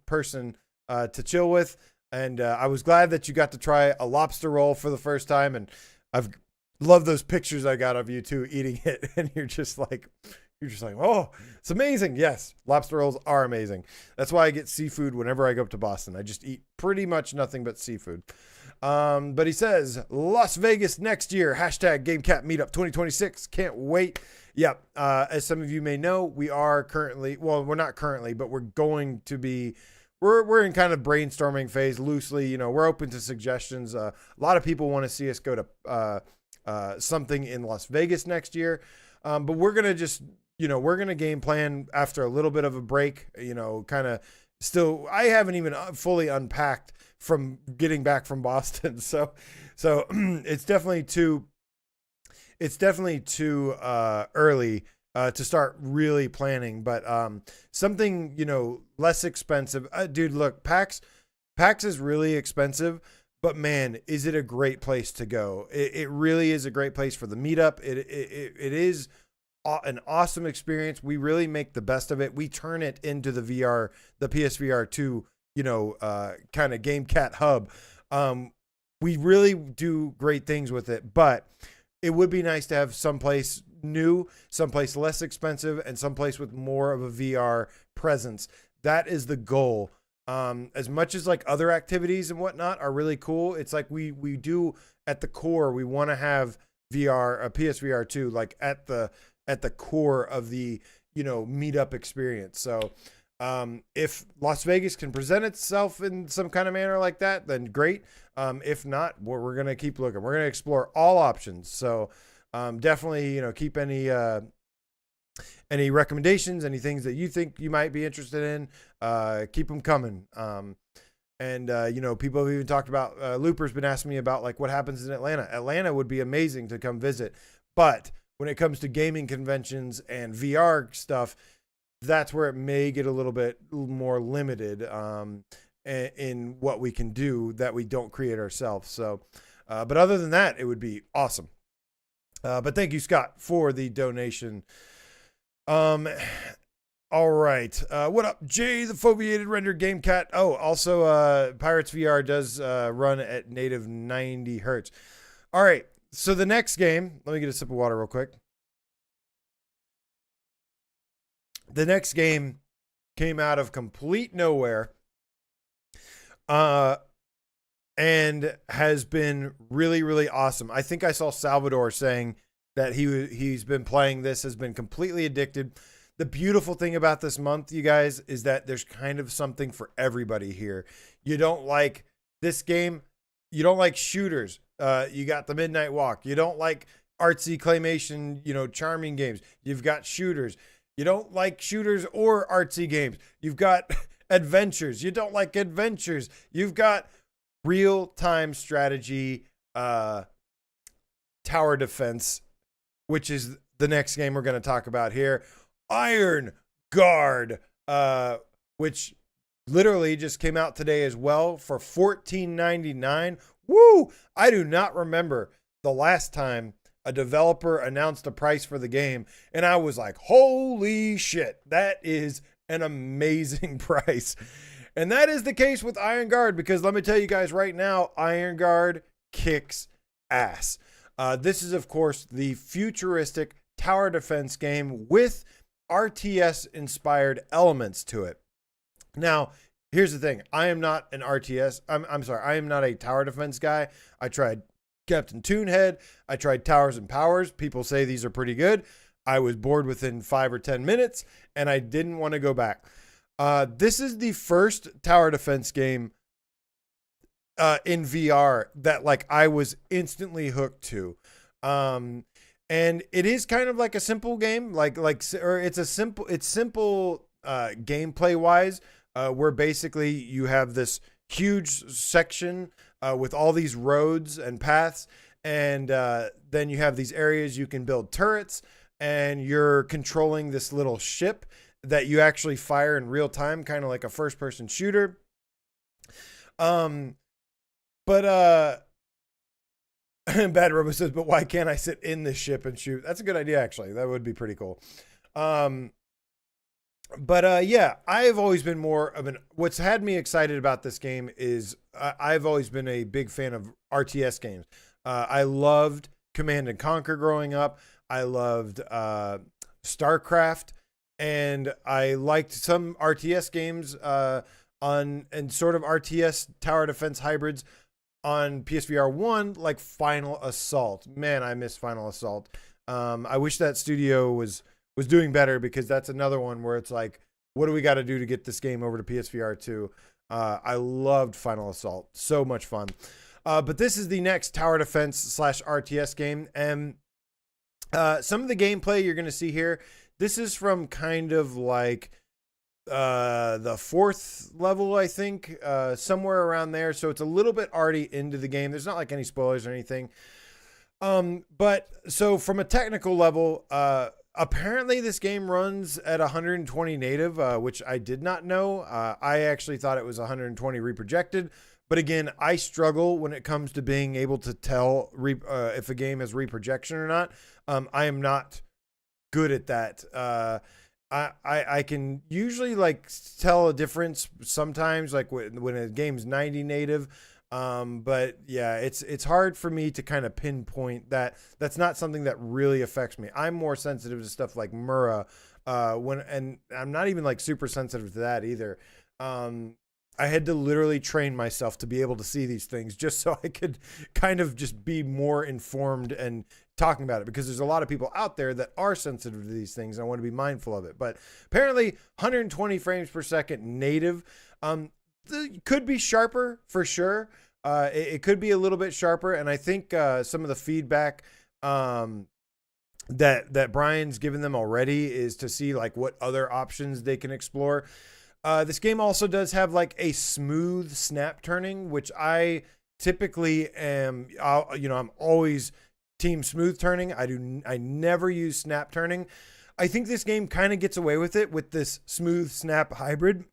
person to chill with. And I was glad that you got to try a lobster roll for the first time. And I've loved those pictures I got of you too, eating it. And you're just like, oh, it's amazing. Yes, lobster rolls are amazing. That's why I get seafood whenever I go up to Boston. I just eat pretty much nothing but seafood. But he says, Las Vegas next year, hashtag GameCap Meetup 2026. Can't wait. Yep. As some of you may know, we are currently, well, we're not currently, but we're going to be, we're in kind of brainstorming phase loosely. We're open to suggestions. A lot of people want to see us go to something in Las Vegas next year. But we're going to just, we're going to game plan after a little bit of a break, kind of still, I haven't even fully unpacked from getting back from Boston. So it's definitely too early to start really planning, but something, less expensive. Dude, look, PAX is really expensive, but man, is it a great place to go. It really is a great place for the meetup. It is an awesome experience. We really make the best of it. We turn it into the PSVR2, kind of game cat hub. We really do great things with it, but it would be nice to have someplace new, someplace less expensive, and someplace with more of a VR presence. That is the goal. As much as like other activities and whatnot are really cool, it's like we do at the core, we want to have PSVR2 like at the core of the meetup experience. So if Las Vegas can present itself in some kind of manner like that, then great. If not, we're going to keep looking. We're going to explore all options. So definitely, keep any recommendations, any things that you think you might be interested in, keep them coming. And people have even talked about, Looper's been asking me about like what happens in Atlanta. Atlanta would be amazing to come visit, but when it comes to gaming conventions and VR stuff, that's where it may get a little bit more limited in what we can do that we don't create ourselves. So, but other than that, it would be awesome. But thank you, Scott, for the donation. All right. What up, Jay, the foveated rendered game cat? Oh, also, Pirates VR does run at native 90 hertz. All right. So the next game, let me get a sip of water real quick. The next game came out of complete nowhere, and has been really, really awesome. I think I saw Salvador saying that he's been playing this, has been completely addicted. The beautiful thing about this month, you guys, is that there's kind of something for everybody here. You don't like this game, you don't like shooters. You got the Midnight Walk. You don't like artsy claymation, charming games. You've got shooters. You don't like shooters or artsy games. You've got adventures. You don't like adventures. You've got real-time strategy, tower defense, which is the next game we're going to talk about here. Iron Guard, which literally just came out today as well for $14.99. Woo! I do not remember the last time a developer announced a price for the game, and I was like, holy shit, that is an amazing price. And that is the case with Iron Guard, because let me tell you guys right now, Iron Guard kicks ass. This is, of course, the futuristic tower defense game with RTS-inspired elements to it. Now, here's the thing. I am not an RTS. I'm sorry. I am not a tower defense guy. I tried Captain Toonhead. I tried Towers and Powers. People say these are pretty good. I was bored within 5 or 10 minutes, and I didn't want to go back. This is the first tower defense game in VR that I was instantly hooked to. And it is kind of like a simple game, it's simple gameplay wise, where basically you have this huge section with all these roads and paths, and then you have these areas you can build turrets, and you're controlling this little ship that you actually fire in real time, kind of like a first person shooter. Bad Robo says, but why can't I sit in the ship and shoot? That's a good idea, actually. That would be pretty cool. Yeah, I've always been more of what's had me excited about this game is I've always been a big fan of RTS games. I loved Command and Conquer growing up. I loved StarCraft, and I liked some RTS games and sort of RTS tower defense hybrids on PSVR1, like Final Assault. Man, I miss Final Assault. I wish that studio was doing better, because that's another one where it's like, what do we got to do to get this game over to PSVR2? I loved Final Assault. So much fun. But this is the next tower defense / RTS game. And some of the gameplay you're going to see here, this is from kind of like the 4th level, I think, somewhere around there. So it's a little bit already into the game. There's not like any spoilers or anything. But so from a technical level, apparently this game runs at 120 native, which I did not know. I actually thought it was 120 reprojected. But again, I struggle when it comes to being able to tell if a game has reprojection or not. I am not good at that. I can usually tell a difference sometimes, like when a game's 90 native. But yeah, it's hard for me to kind of pinpoint that. That's not something that really affects me. I'm more sensitive to stuff like Mura, and I'm not even super sensitive to that either. I had to literally train myself to be able to see these things just so I could kind of just be more informed and talking about it, because there's a lot of people out there that are sensitive to these things, and I want to be mindful of it. But apparently 120 frames per second native, could be sharper for sure. It could be a little bit sharper. And I think, some of the feedback, that Brian's given them already is to see what other options they can explore. This game also does have a smooth snap turning, which I typically am, I'm always team smooth turning. I never use snap turning. I think this game kind of gets away with it with this smooth snap hybrid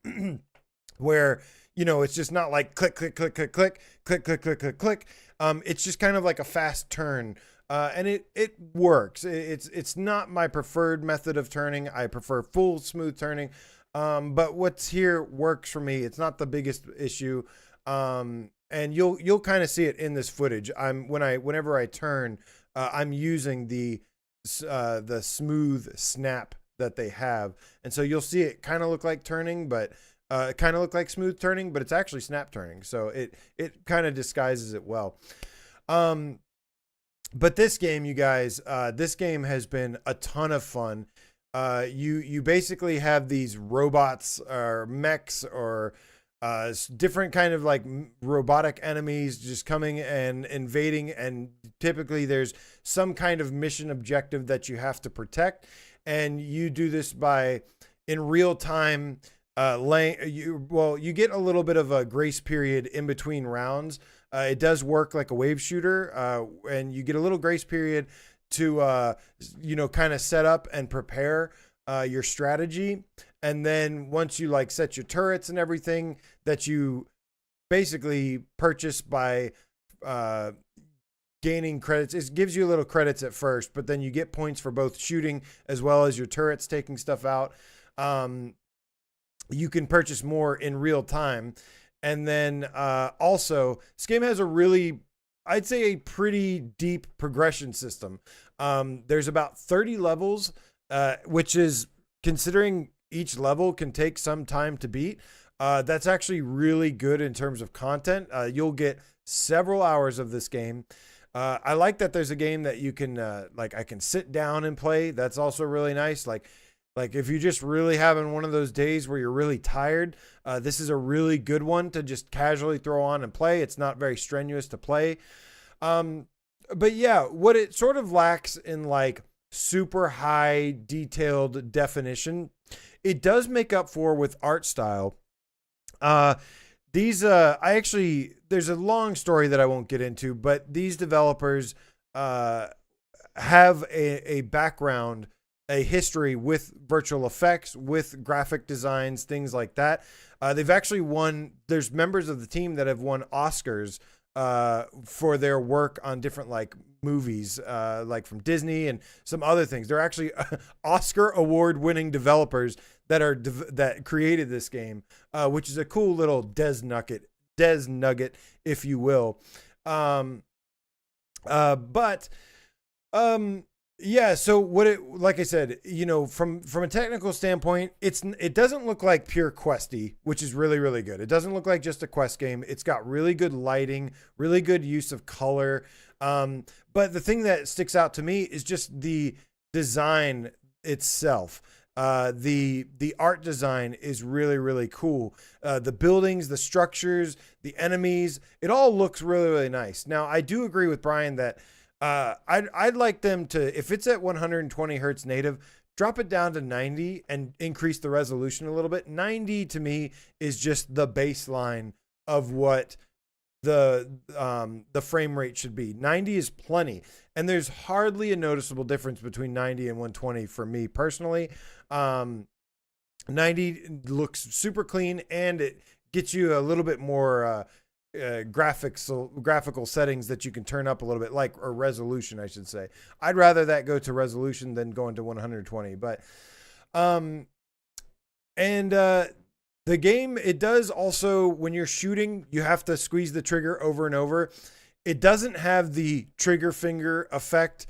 where, it's just not like click, click, click, click, click, click, click, click, click, click. It's just kind of like a fast turn. and it works. It's not my preferred method of turning. I prefer full smooth turning. But what's here works for me. It's not the biggest issue. And you'll kind of see it in this footage. Whenever I turn, I'm using the smooth snap that they have, and so you'll see it kind of look like turning, but it kind of look like smooth turning, but it's actually snap turning. So it kind of disguises it well. But this game, you guys, this game has been a ton of fun. You basically have these robots or mechs or different kind of like robotic enemies just coming and invading, and typically there's some kind of mission objective that you have to protect, and you do this by in real time. You get a little bit of a grace period in between rounds. It does work like a wave shooter, and you get a little grace period to kind of set up and prepare your strategy. And then once you like set your turrets and everything that you basically purchase by gaining credits, it gives you a little credits at first, but then you get points for both shooting as well as your turrets taking stuff out. You can purchase more in real time. And then also, this game has I'd say a pretty deep progression system. There's about 30 levels, which is, considering each level can take some time to beat, that's actually really good in terms of content. You'll get several hours of this game. I like that there's a game that you can I can sit down and play. That's also really nice. Like if you're just really having one of those days where you're really tired, this is a really good one to just casually throw on and play. It's not very strenuous to play. But yeah, what it sort of lacks in like super high detailed definition, it does make up for with art style. There's a long story that I won't get into, but these developers have a background, a history with virtual effects, with graphic designs, things like that. They've actually there's members of the team that have won Oscars for their work on different like movies, like from Disney and some other things. They're actually Oscar award winning developers that created this game, which is a cool little Des nugget, if you will. Yeah, so like I said, from a technical standpoint, it doesn't look like pure questy, which is really, really good. It doesn't look like just a quest game. It's got really good lighting, really good use of color. But the thing that sticks out to me is just the design itself. The art design is really, really cool. The buildings, the structures, the enemies, it all looks really, really nice. Now, I do agree with Brian that I'd like them to, if it's at 120 hertz native, drop it down to 90 and increase the resolution a little bit. 90 to me is just the baseline of what the frame rate should be. 90 is plenty, and there's hardly a noticeable difference between 90 and 120 for me personally. 90 looks super clean, and it gets you a little bit more graphical settings that you can turn up a little bit, or resolution, I should say. I'd rather that go to resolution than going to 120. But the game, it does also, when you're shooting, you have to squeeze the trigger over and over. It doesn't have the trigger finger effect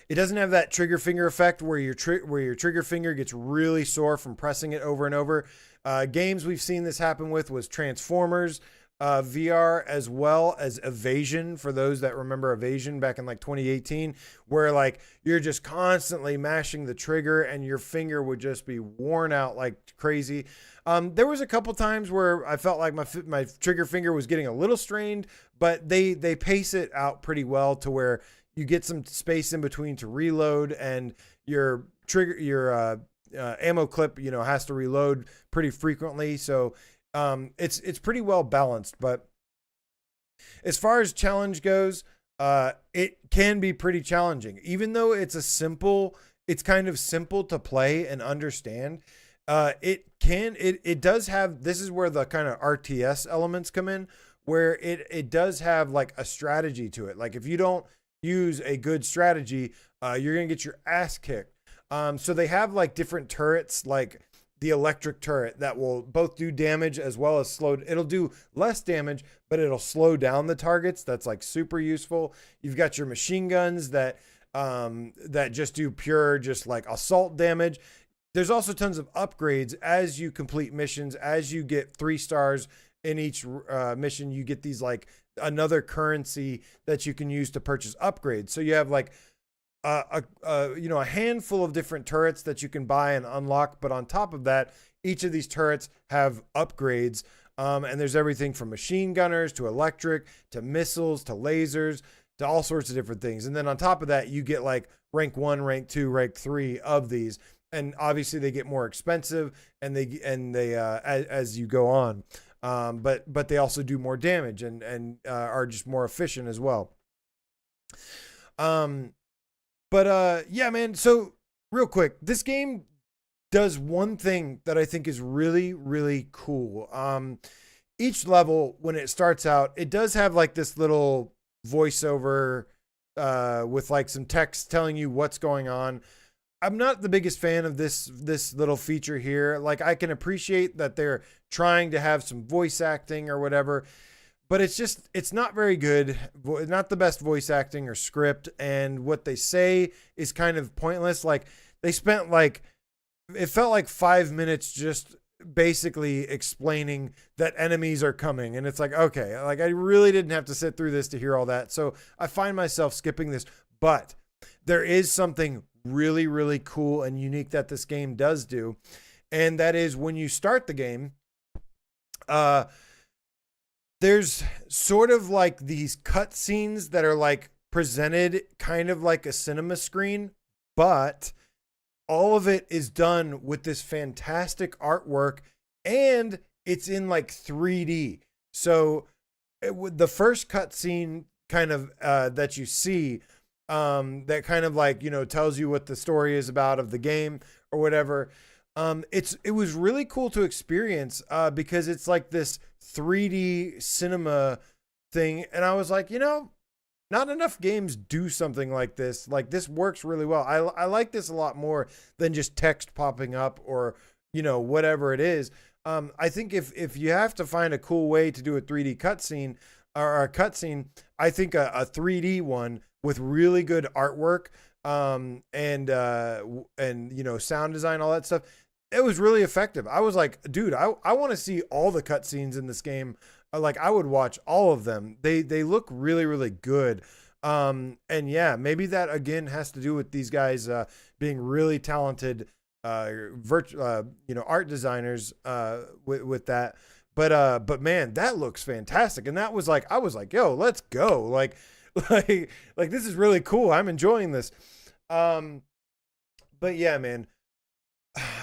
it doesn't have that trigger finger effect where your trigger finger gets really sore from pressing it over and over. Games we've seen this happen with was Transformers VR, as well as Evasion, for those that remember Evasion back in 2018, where you're just constantly mashing the trigger and your finger would just be worn out like crazy. There was a couple times where I felt like my trigger finger was getting a little strained, but they pace it out pretty well to where you get some space in between to reload, and your ammo clip, has to reload pretty frequently. So it's pretty well balanced. But as far as challenge goes, it can be pretty challenging, even though it's kind of simple to play and understand. It does have, this is where the kind of RTS elements come in, where it does have like a strategy to it. Like if you don't use a good strategy, you're gonna get your ass kicked. So they have like different turrets, like the electric turret that will both do damage as well as it'll do less damage, but it'll slow down the targets. That's like super useful. You've got your machine guns that just do pure, just like assault damage. There's also tons of upgrades as you complete missions. As you get 3 stars in each mission, you get these like another currency that you can use to purchase upgrades. So you have like a handful of different turrets that you can buy and unlock. But on top of that, each of these turrets have upgrades. And there's everything from machine gunners to electric to missiles to lasers to all sorts of different things. And then on top of that, you get like rank 1, rank 2, rank 3 of these. And obviously they get more expensive and they as you go on. But they also do more damage and are just more efficient as well. Yeah, man. So real quick, this game does one thing that I think is really, really cool. Each level, when it starts out, it does have like this little voiceover with like some text telling you what's going on. I'm not the biggest fan of this little feature here. Like I can appreciate that they're trying to have some voice acting or whatever, but it's not very good. Not the best voice acting or script. And what they say is kind of pointless. Like they spent it felt like 5 minutes just basically explaining that enemies are coming. And it's like, okay, like I really didn't have to sit through this to hear all that. So I find myself skipping this, but there is something really, really cool and unique that this game does do. And that is when you start the game, there's sort of like these cutscenes that are like presented kind of like a cinema screen, but all of it is done with this fantastic artwork and it's in like 3D. So the first cutscene kind of that you see, that kind of like, tells you what the story is about of the game or whatever. It was really cool to experience because it's like this 3D cinema thing. And I was like, not enough games do something like this. Like this works really well. I like this a lot more than just text popping up or, whatever it is. I think if you have to find a cool way to do a 3D cutscene or a cutscene, I think a 3D one with really good artwork, and sound design, all that stuff, it was really effective. I was like, dude, I want to see all the cutscenes in this game. Like I would watch all of them. They look really, really good. And yeah, maybe that again has to do with these guys being really talented art designers with that. But man, that looks fantastic. And that was like, I was like, yo, let's go. Like this is really cool. I'm enjoying this. But yeah, man.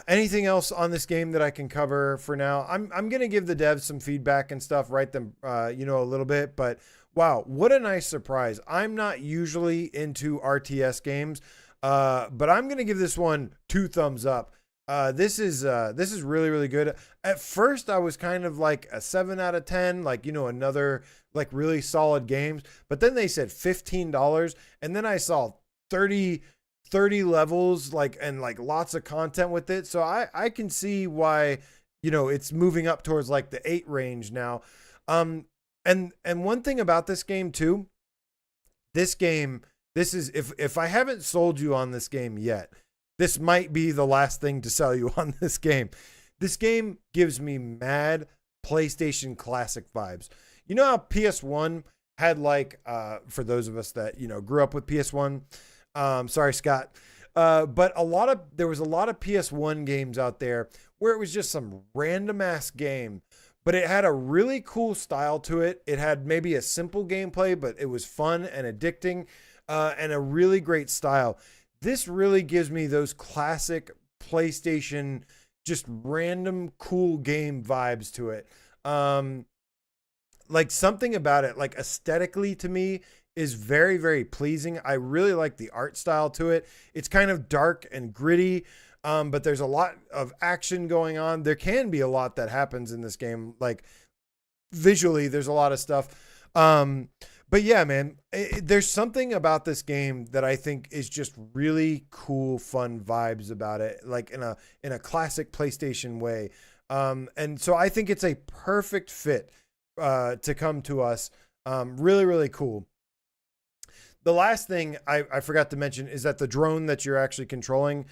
Anything else on this game that I can cover for now? I'm going to give the devs some feedback and stuff, write them, a little bit, but wow, what a nice surprise. I'm not usually into RTS games, but I'm going to give this one 2 thumbs up. This is really, really good. At first I was kind of like a 7 out of 10, like, another like really solid games, but then they said $15 and then I saw 30 levels, and lots of content with it. So I can see why, it's moving up towards like the 8 range now. And one thing about this game too, this is, if I haven't sold you on this game yet, this might be the last thing to sell you on this game. This game gives me mad PlayStation classic vibes. You know how PS1 had for those of us that, grew up with PS1, sorry, Scott. But there was a lot of PS1 games out there where it was just some random ass game, but it had a really cool style to it. It had maybe a simple gameplay, but it was fun and addicting, and a really great style. This really gives me those classic PlayStation, just random cool game vibes to it. Like something about it, like aesthetically to me, is very, very pleasing. I really like the art style to it. It's kind of dark and gritty, but there's a lot of action going on. There can be a lot that happens in this game. Like visually, there's a lot of stuff. But yeah, man, there's something about this game that I think is just really cool, fun vibes about it, like in a classic PlayStation way. And so I think it's a perfect fit to come to us. Really, really cool. The last thing I forgot to mention is that the drone that you're actually controlling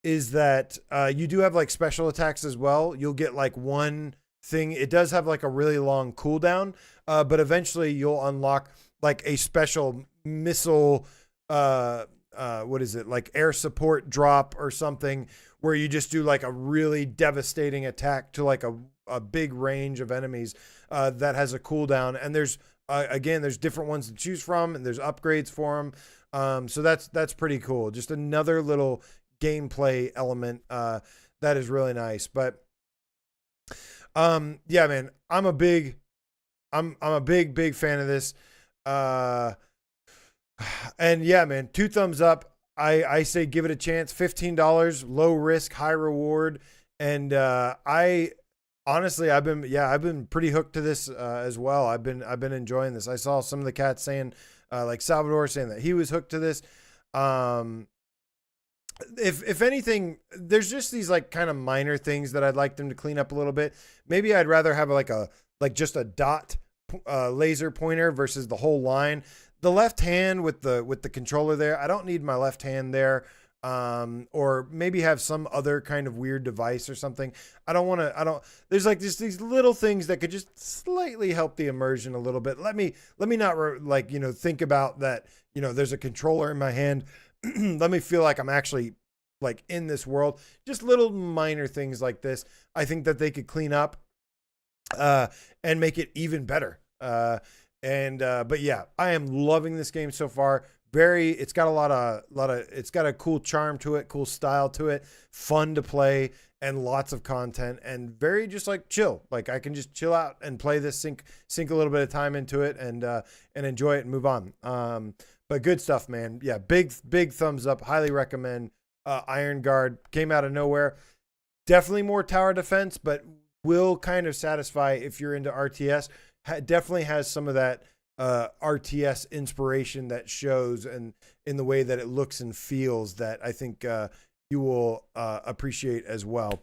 is that you do have like special attacks as well. You'll get like one thing. It does have like a really long cooldown, but eventually you'll unlock like a special missile, what is it? Like air support drop or something, where you just do like a really devastating attack to like a big range of enemies that has a cooldown. And there's, again, there's different ones to choose from, and there's upgrades for them. So that's pretty cool. Just another little gameplay element that is really nice. But yeah, man, I'm a big fan of this. And yeah, man, 2 thumbs up. I say give it a chance. $15, low risk, high reward. And I honestly, I've been pretty hooked to this as well. I've been enjoying this. I saw some of the cats saying, like Salvador saying that he was hooked to this. If anything, there's just these like kind of minor things that I'd like them to clean up a little bit. Maybe I'd rather have like just a dot laser pointer versus the whole line. The left hand with the controller there, I don't need my left hand there. Or maybe have some other kind of weird device or something. There's like just these little things that could just slightly help the immersion a little bit. Let me not think about that, there's a controller in my hand. Let me feel like I'm actually like in this world. Just little minor things like this. I think that they could clean up, and make it even better. But yeah, I am loving this game so far. It's got it's got a cool charm to it, cool style to it, fun to play, and lots of content, and very just like chill. Like I can just chill out and play this, sink a little bit of time into it, and enjoy it and move on. But good stuff, man. Yeah, big thumbs up. Highly recommend. Iron Guard came out of nowhere. Definitely more tower defense, but will kind of satisfy if you're into RTS. Definitely has some of that RTS inspiration that shows, and in the way that it looks and feels, that I think you will appreciate as well.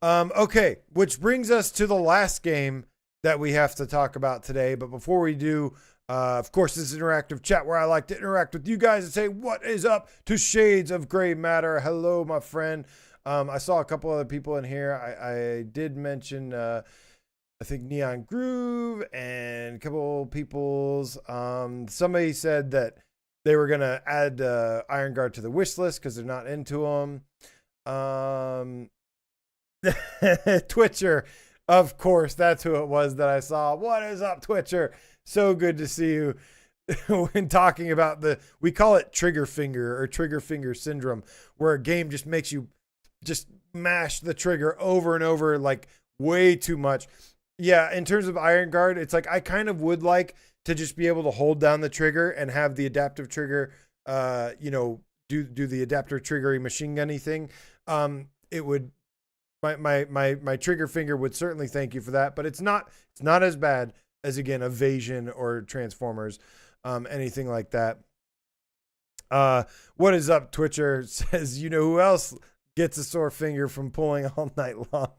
Okay, which brings us to the last game that we have to talk about today. But before we do, of course, this is interactive chat where I like to interact with you guys and say, what is up to Shades of Gray Matter? Hello, my friend. I saw a couple other people in here. I did mention, I think Neon Groove and a couple people's. Somebody said that they were going to add Iron Guard to the wish list because they're not into them. Twitcher, of course, that's who it was that I saw. What is up, Twitcher? So good to see you. When talking about we call it trigger finger or trigger finger syndrome, where a game just makes you just mash the trigger over and over, like way too much. Yeah, in terms of Iron Guard, it's like I kind of would like to just be able to hold down the trigger and have the adaptive trigger, do the adaptive triggery machine gunny thing. It would, my trigger finger would certainly thank you for that, but it's not as bad as, again, Evasion or Transformers, anything like that. What is up, Twitcher? Says, who else gets a sore finger from pulling all night long?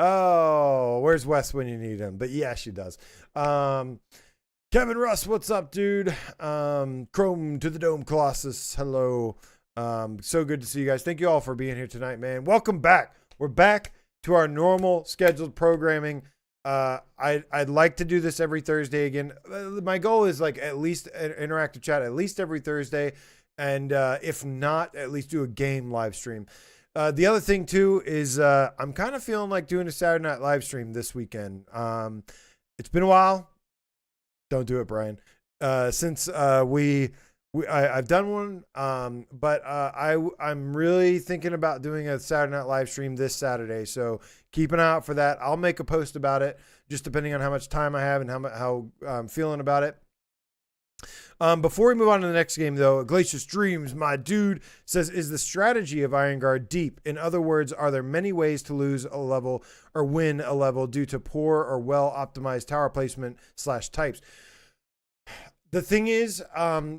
Oh, where's Wes when you need him? But yeah, she does. Kevin Russ, what's up, dude? Chrome to the Dome Colossus, hello. So good to see you guys. Thank you all for being here tonight, man. Welcome back. We're back to our normal scheduled programming. I'd like to do this every Thursday again. My goal is like at least an interactive chat at least every Thursday, and if not, at least do a game live stream. The other thing too is I'm kind of feeling like doing a Saturday night live stream this weekend. It's been a while. Don't do it, Brian. Since I've done one, but I'm really thinking about doing a Saturday night live stream this Saturday. So keep an eye out for that. I'll make a post about it, just depending on how much time I have and how I'm feeling about it. Before we move on to the next game, though, Glacius Dreams, my dude, says, is the strategy of Iron Guard deep? In other words, are there many ways to lose a level or win a level due to poor or well-optimized tower placement / types? The thing is,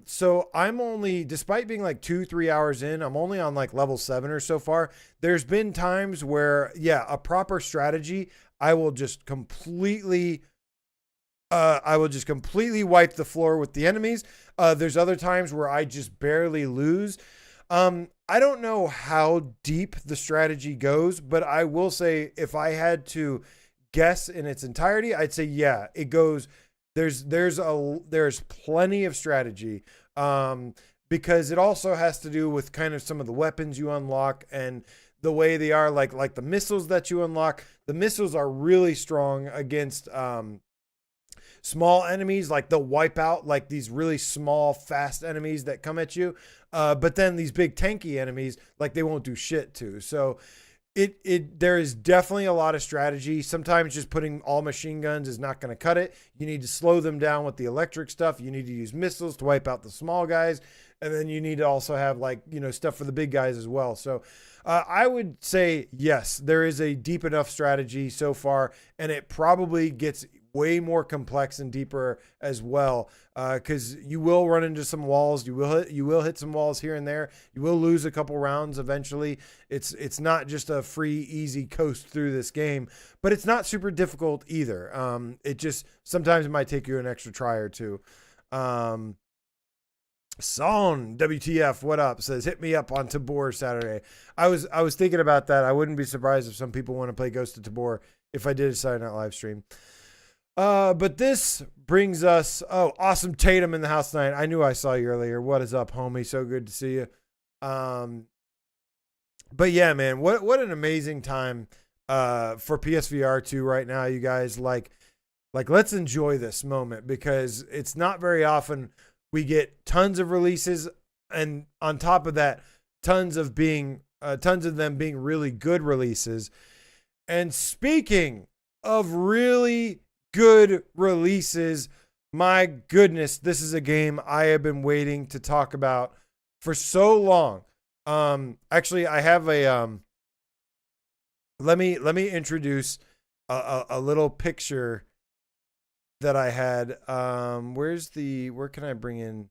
so I'm only, despite being like 2-3 hours in, I'm only on like level 7 or so far. There's been times where, yeah, a proper strategy, I will just completely wipe the floor with the enemies. There's other times where I just barely lose. I don't know how deep the strategy goes, but I will say if I had to guess in its entirety, I'd say, yeah, it goes. There's plenty of strategy, because it also has to do with kind of some of the weapons you unlock and the way they are, like the missiles that you unlock. The missiles are really strong against small enemies, like they'll wipe out like these really small, fast enemies that come at you. But then these big tanky enemies, like they won't do shit to. So there is definitely a lot of strategy. Sometimes just putting all machine guns is not going to cut it. You need to slow them down with the electric stuff. You need to use missiles to wipe out the small guys. And then you need to also have stuff for the big guys as well. So I would say, yes, there is a deep enough strategy so far, and it probably gets way more complex and deeper as well, because you will run into some walls. You will hit some walls here and there. You will lose a couple rounds eventually. It's not just a free, easy coast through this game, but it's not super difficult either. It just sometimes it might take you an extra try or two. Son WTF, what up? Says, hit me up on Tabor Saturday. I was thinking about that. I wouldn't be surprised if some people want to play Ghost of Tabor if I did a Saturday Night live stream. But this brings us, awesome Tatum in the house tonight. I knew I saw you earlier. What is up, homie? So good to see you. But yeah, man, what an amazing time for PSVR2 right now, you guys. Like let's enjoy this moment, because it's not very often we get tons of releases, and on top of that, tons of them being really good releases. And speaking of really good releases, my goodness, this is a game I have been waiting to talk about for so long. Actually, I have a let me introduce a little picture that I had. Where can I bring in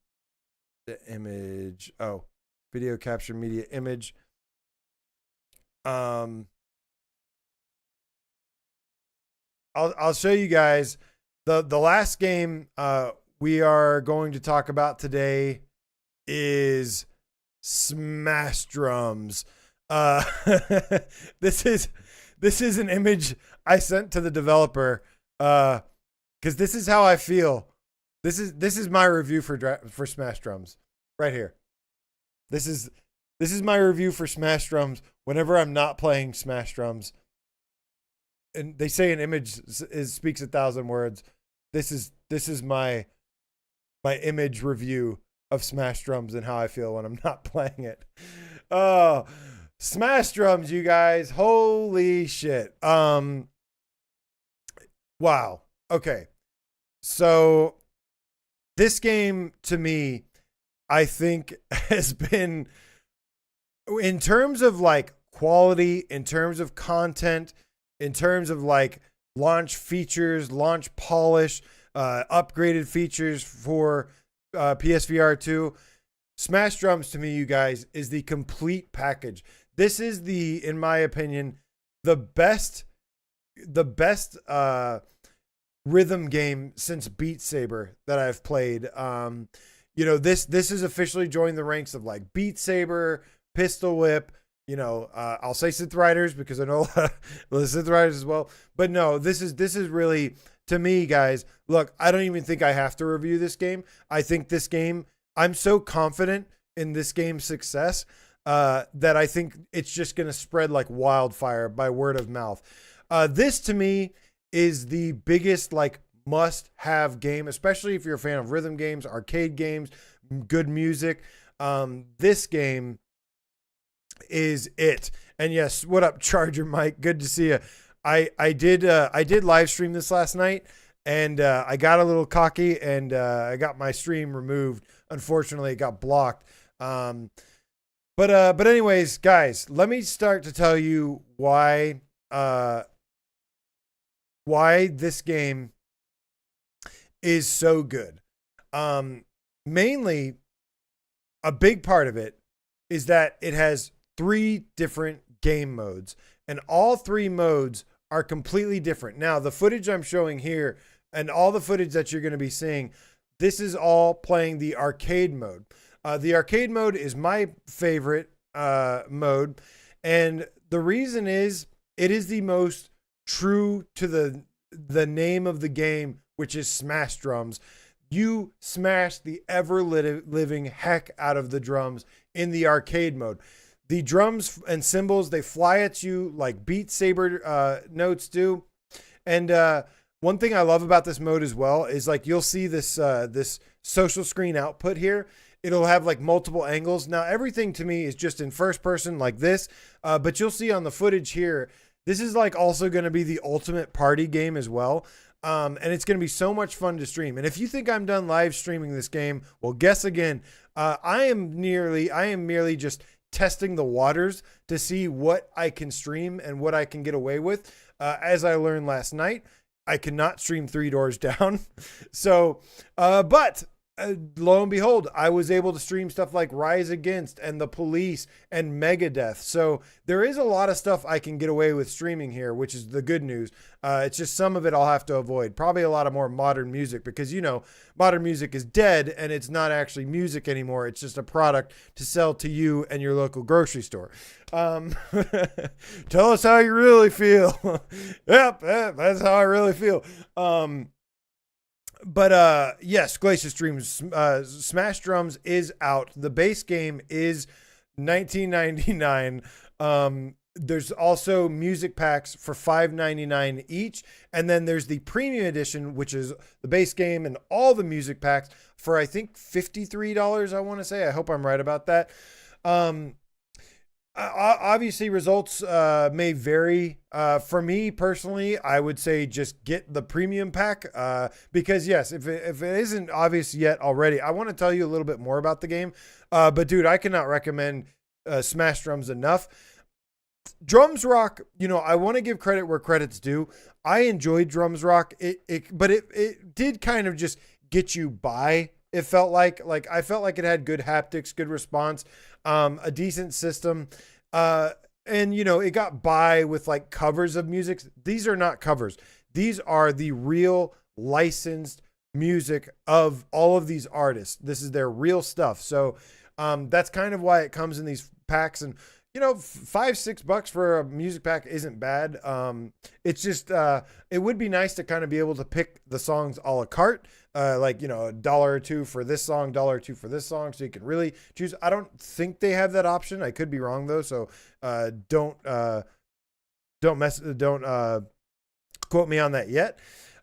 the image? Oh, video capture media image. I'll show you guys the last game we are going to talk about today is Smash Drums. This is an image I sent to the developer because this is how I feel. This is my review for Smash Drums right here. This is my review for Smash Drums whenever I'm not playing Smash Drums. And they say an image speaks 1,000 words. This is my image review of Smash Drums and how I feel when I'm not playing it. Oh, Smash Drums, you guys. Holy shit. Wow. Okay. So this game to me, I think has been, in terms of like quality, in terms of content, in terms of like launch features, launch polish, upgraded features for PSVR2, Smash Drums to me, you guys, is the complete package. This is in my opinion, the best rhythm game since Beat Saber that I've played. This has officially joined the ranks of like Beat Saber, Pistol Whip. I'll say Synth Riders because I know the Synth Riders as well. But no, this is really, to me, guys, look, I don't even think I have to review this game. I think this game, I'm so confident in this game's success that I think it's just going to spread like wildfire by word of mouth. This, to me, is the biggest like must-have game, especially if you're a fan of rhythm games, arcade games, good music. This game is it. And yes, what up, Charger Mike? Good to see you. I did live stream this last night, and I got a little cocky, and I got my stream removed. Unfortunately, it got blocked. But anyways, guys, let me start to tell you why this game is so good. Mainly, a big part of it is that it has 3 different game modes, and all 3 modes are completely different. Now, the footage I'm showing here and all the footage that you're going to be seeing, this is all playing the arcade mode. The arcade mode is my favorite mode, and the reason is it is the most true to the name of the game, which is Smash Drums. You smash the ever-living heck out of the drums in the arcade mode. The drums and cymbals, they fly at you like Beat Saber notes do. And one thing I love about this mode as well is, like, you'll see this this social screen output here. It'll have like multiple angles. Now, everything to me is just in first person like this, but you'll see on the footage here, this is like also going to be the ultimate party game as well. And it's going to be so much fun to stream. And if you think I'm done live streaming this game, well, guess again. I am merely just testing the waters to see what I can stream and what I can get away with. As I learned last night, I cannot stream Three Doors Down. So, but lo and behold, I was able to stream stuff like Rise Against and The Police and Megadeth. So there is a lot of stuff I can get away with streaming here, which is the good news. It's just some of it I'll have to avoid. Probably a lot of more modern music, because, you know, modern music is dead and it's not actually music anymore. It's just a product to sell to you and your local grocery store. Tell us how you really feel. Yep, that's how I really feel. But yes, Glacier Streams, Smash Drums is out. The base game is $19.99. There's also music packs for $5.99 each, and then there's the premium edition, which is the base game and all the music packs for, I think, $53. I want to say. I hope I'm right about that. Obviously, results may vary. For me personally, I would say just get the premium pack, because yes, if it isn't obvious yet already, I want to tell you a little bit more about the game. But dude, I cannot recommend Smash Drums enough. Drums Rock, you know, I want to give credit where credit's due. I enjoyed Drums Rock, but it did kind of just get you by. It felt like I felt like it had good haptics, good response, a decent system. And, you know, it got by with like covers of music. These are not covers. These are the real licensed music of all of these artists. This is their real stuff. So that's kind of why it comes in these packs. And, you know, $5-6 for a music pack isn't bad. It's just, it would be nice to kind of be able to pick the songs a la carte. Like, you know, $1 or $2 for this song, $1 or $2 for this song. So you can really choose. I don't think they have that option. I could be wrong though. So, don't quote me on that yet.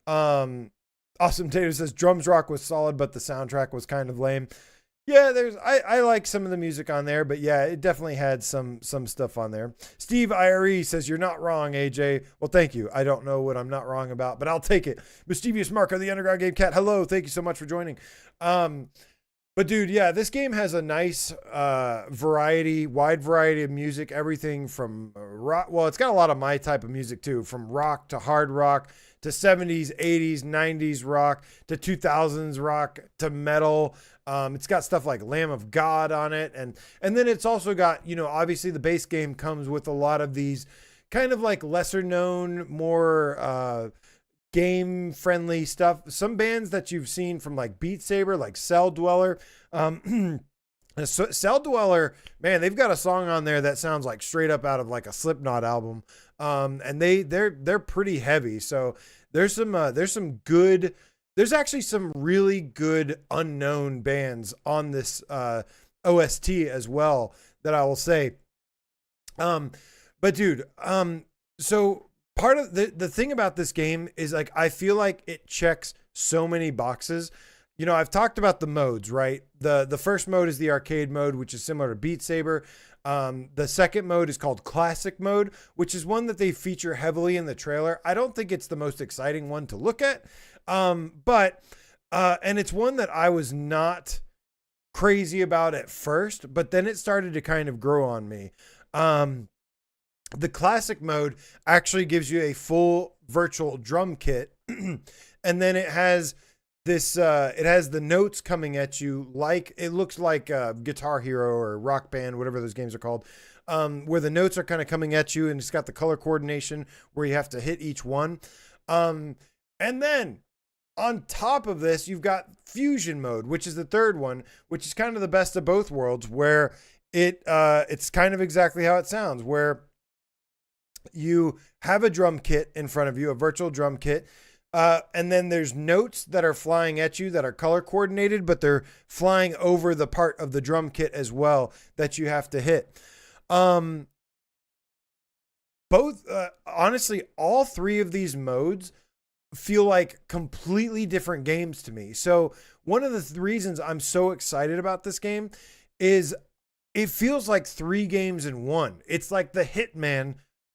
Awesome Tater says Drums Rock was solid, but the soundtrack was kind of lame. Yeah, I like some of the music on there, but yeah, it definitely had some stuff on there. Steve IRE says, you're not wrong, AJ. Well, thank you. I don't know what I'm not wrong about, but I'll take it. Mischievous Mark, the Underground Game Cat. Hello. Thank you so much for joining. But dude, yeah, this game has a nice wide variety of music, everything from rock. Well, it's got a lot of my type of music too, from rock to hard rock to 70s, 80s, 90s rock to 2000s rock to metal. It's got stuff like Lamb of God on it. And then it's also got, you know, obviously the base game comes with a lot of these kind of like lesser known, more game friendly stuff. Some bands that you've seen from like Beat Saber, like Cell Dweller. Cell Dweller, man, they've got a song on there that sounds like straight up out of like a Slipknot album. And they're pretty heavy. So there's actually some really good unknown bands on this OST as well that I will say. But dude, so part of the thing about this game is like, I feel like it checks so many boxes. You know, I've talked about the modes, right? The first mode is the arcade mode, which is similar to Beat Saber. The second mode is called Classic Mode, which is one that they feature heavily in the trailer. I don't think it's the most exciting one to look at. And it's one that I was not crazy about at first, but then it started to kind of grow on me. The classic mode actually gives you a full virtual drum kit, and then it has this it has the notes coming at you, like it looks like Guitar Hero or Rock Band, whatever those games are called, where the notes are kind of coming at you, and it's got the color coordination where you have to hit each one. And then on top of this, you've got fusion mode, which is the third one, which is kind of the best of both worlds, where it's kind of exactly how it sounds, where you have a drum kit in front of you, a virtual drum kit. And then there's notes that are flying at you that are color coordinated, but they're flying over the part of the drum kit as well that you have to hit. Honestly, all three of these modes feel like completely different games to me. So one of the reasons I'm so excited about this game is it feels like 3 games in one. It's like the Hitman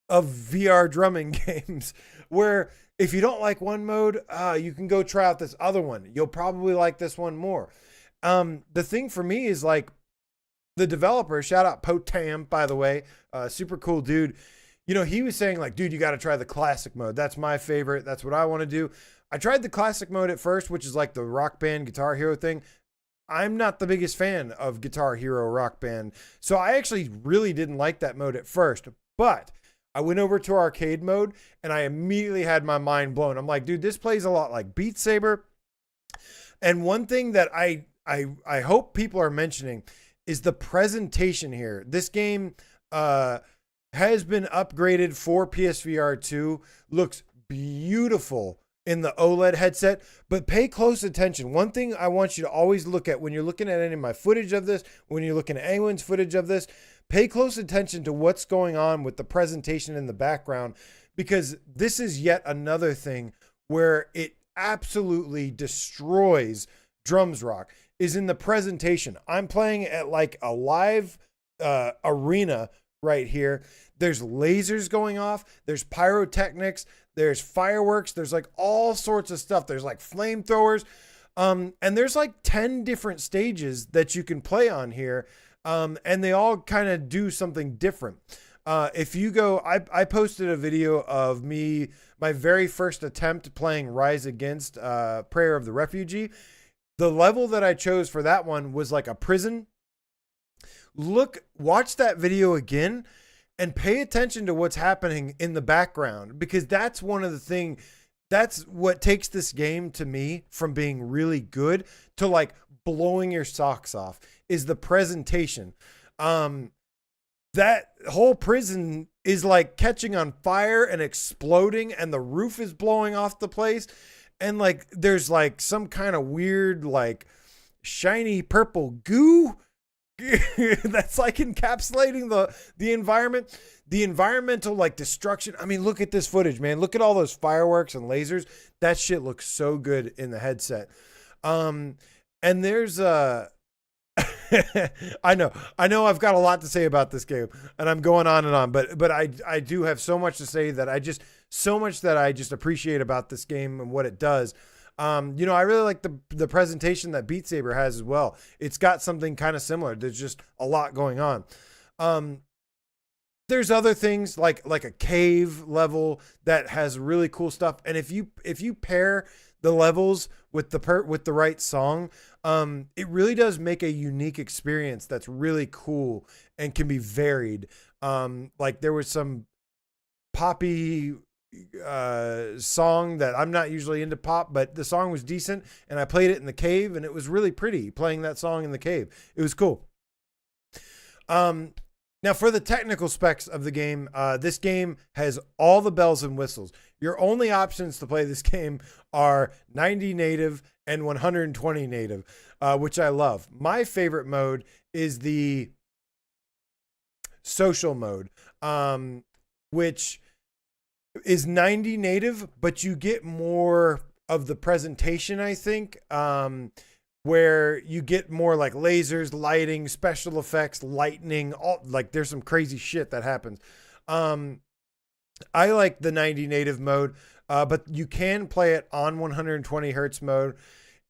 of VR drumming games, where if you don't like one mode, you can go try out this other one. You'll probably like this one more. The thing for me is like the developer, shout out Potam, by the way, super cool dude. You know, he was saying like, dude, you got to try the classic mode. That's my favorite. That's what I want to do. I tried the classic mode at first, which is like the Rock Band Guitar Hero thing. I'm not the biggest fan of Guitar Hero Rock Band. So I actually really didn't like that mode at first, but I went over to arcade mode and I immediately had my mind blown. I'm like, dude, this plays a lot like Beat Saber. And one thing that I hope people are mentioning is the presentation here. This game has been upgraded for PSVR2. Looks beautiful in the OLED headset, but pay close attention. One thing I want you to always look at when you're looking at any of my footage of this, when you're looking at anyone's footage of this, pay close attention to what's going on with the presentation in the background, because this is yet another thing where it absolutely destroys Drums Rock is in the presentation. I'm playing at like a live arena right here. There's lasers going off. There's pyrotechnics. There's fireworks. There's like all sorts of stuff. There's like flamethrowers. And there's like 10 different stages that you can play on here. And they all kind of do something different. If you go, I posted a video of my very first attempt playing Rise Against Prayer of the Refugee. The level that I chose for that one was like a prison. Watch that video again and pay attention to what's happening in the background, because that's one of the things, that's what takes this game to me from being really good to like blowing your socks off, is the presentation. That whole prison is like catching on fire and exploding, and the roof is blowing off the place. And like, there's like some kind of weird, like shiny purple goo that's like encapsulating the environment, the environmental like destruction. I mean, look at this footage, man. Look at all those fireworks and lasers. That shit looks so good in the headset. And there's I know I've got a lot to say about this game, and I'm going on and on, but I do have so much to say that I just appreciate about this game and what it does. You know, I really like the presentation that Beat Saber has as well. It's got something kind of similar. There's just a lot going on. There's other things like a cave level that has really cool stuff. And if you pair the levels with the right song, it really does make a unique experience that's really cool and can be varied. Like there was some poppy song that I'm not usually into pop, but the song was decent, and I played it in the cave, and it was really pretty playing that song in the cave. It was cool. Now for the technical specs of the game, this game has all the bells and whistles. Your only options to play this game are 90 native and 120 native, which I love. My favorite mode is the social mode, which is 90 native, but you get more of the presentation, I think, where you get more like lasers, lighting, special effects, lightning, all like there's some crazy shit that happens. I like the 90 native mode. but you can play it on 120 hertz mode.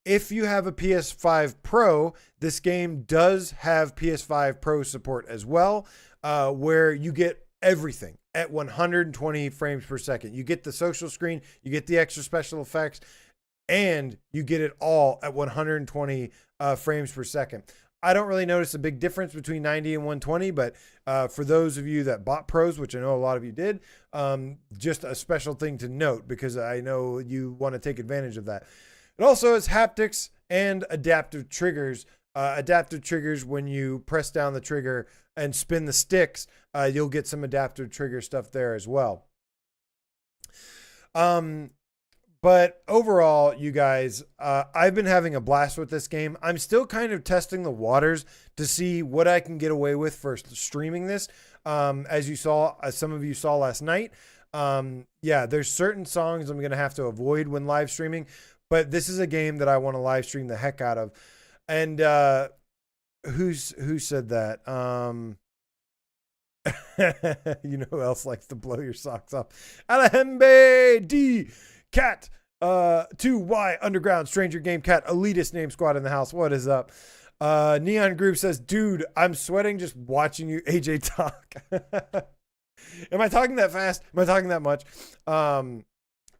If you have a PS5 Pro, this game does have PS5 Pro support as well, where you get everything at 120 frames per second. You get the social screen, you get the extra special effects, and you get it all at 120 frames per second. I don't really notice a big difference between 90 and 120, but for those of you that bought Pros, which I know a lot of you did, just a special thing to note because I know you want to take advantage of that. It also has haptics and adaptive triggers. Adaptive triggers, when you press down the trigger and spin the sticks, you'll get some adaptive trigger stuff there as well. But overall, you guys, I've been having a blast with this game. I'm still kind of testing the waters to see what I can get away with for streaming this. As you saw, as some of you saw last night, yeah, there's certain songs I'm going to have to avoid when live streaming, but this is a game that I want to live stream the heck out of. And who said that? You know who else likes to blow your socks off? Alejembe D. Cat, 2Y Underground Stranger Game Cat, elitist name squad in the house. What is up? Neon Groove says, dude, I'm sweating just watching you AJ talk. Am I talking that fast? Am I talking that much?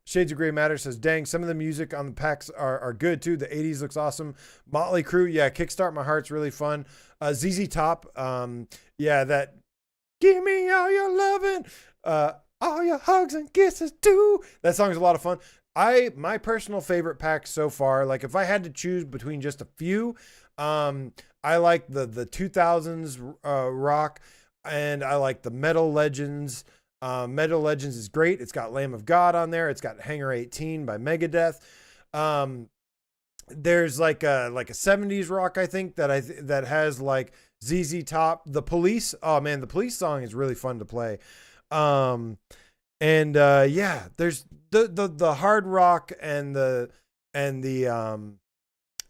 Shades of Grey Matter says, dang, some of the music on the PAX are good too. The 80s looks awesome. Motley Crue, yeah, Kickstart My Heart's really fun. ZZ Top, yeah, that give me all your loving, all your hugs and kisses too. That song is a lot of fun. My personal favorite PAX so far, like if I had to choose between just a few, I like the 2000s rock, and I like the Metal Legends. Metal Legends is great. It's got Lamb of God on there. It's got Hangar 18 by Megadeth. There's like a 70s rock, I think, that has like ZZ Top, The Police. Oh man, the Police song is really fun to play. Yeah, there's the hard rock and the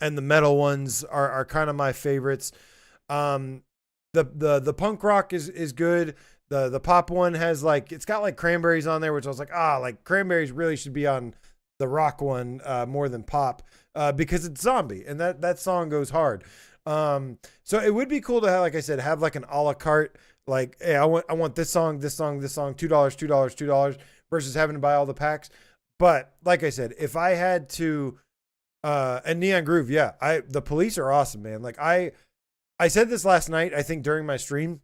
metal ones are kind of my favorites. The punk rock is good. The pop one has it's got like Cranberries on there, which I was like Cranberries really should be on the rock one more than pop because it's zombie and that song goes hard. So it would be cool to have, like I said, have like an a la carte, like, hey, I want this song, $2 versus having to buy all the packs. But like I said, if I had to, and Neon Groove, yeah, the Police are awesome, man. Like I said this last night, I think during my stream,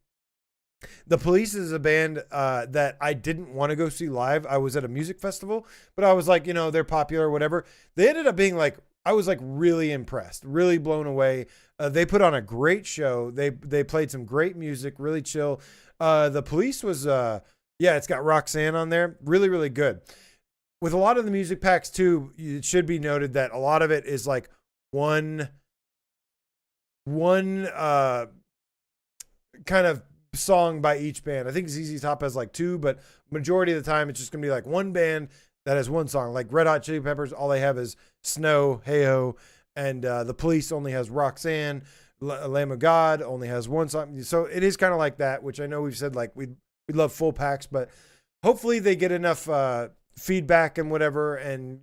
The Police is a band that I didn't want to go see live. I was at a music festival, but I was like, they're popular or whatever. They ended up being like, I was like really impressed, really blown away. They put on a great show. They played some great music, really chill. The Police was, it's got Roxanne on there. Really, really good. With a lot of the music packs too, it should be noted that a lot of it is like one kind of song by each band. I think ZZ Top has like two, but majority of the time it's just gonna be like one band that has one song. Like Red Hot Chili Peppers, all they have is Snow, Hey Ho, and The Police only has Roxanne. Lamb of God only has one song. So it is kind of like that, which I know we've said like we'd love full packs, but hopefully they get enough feedback and whatever, and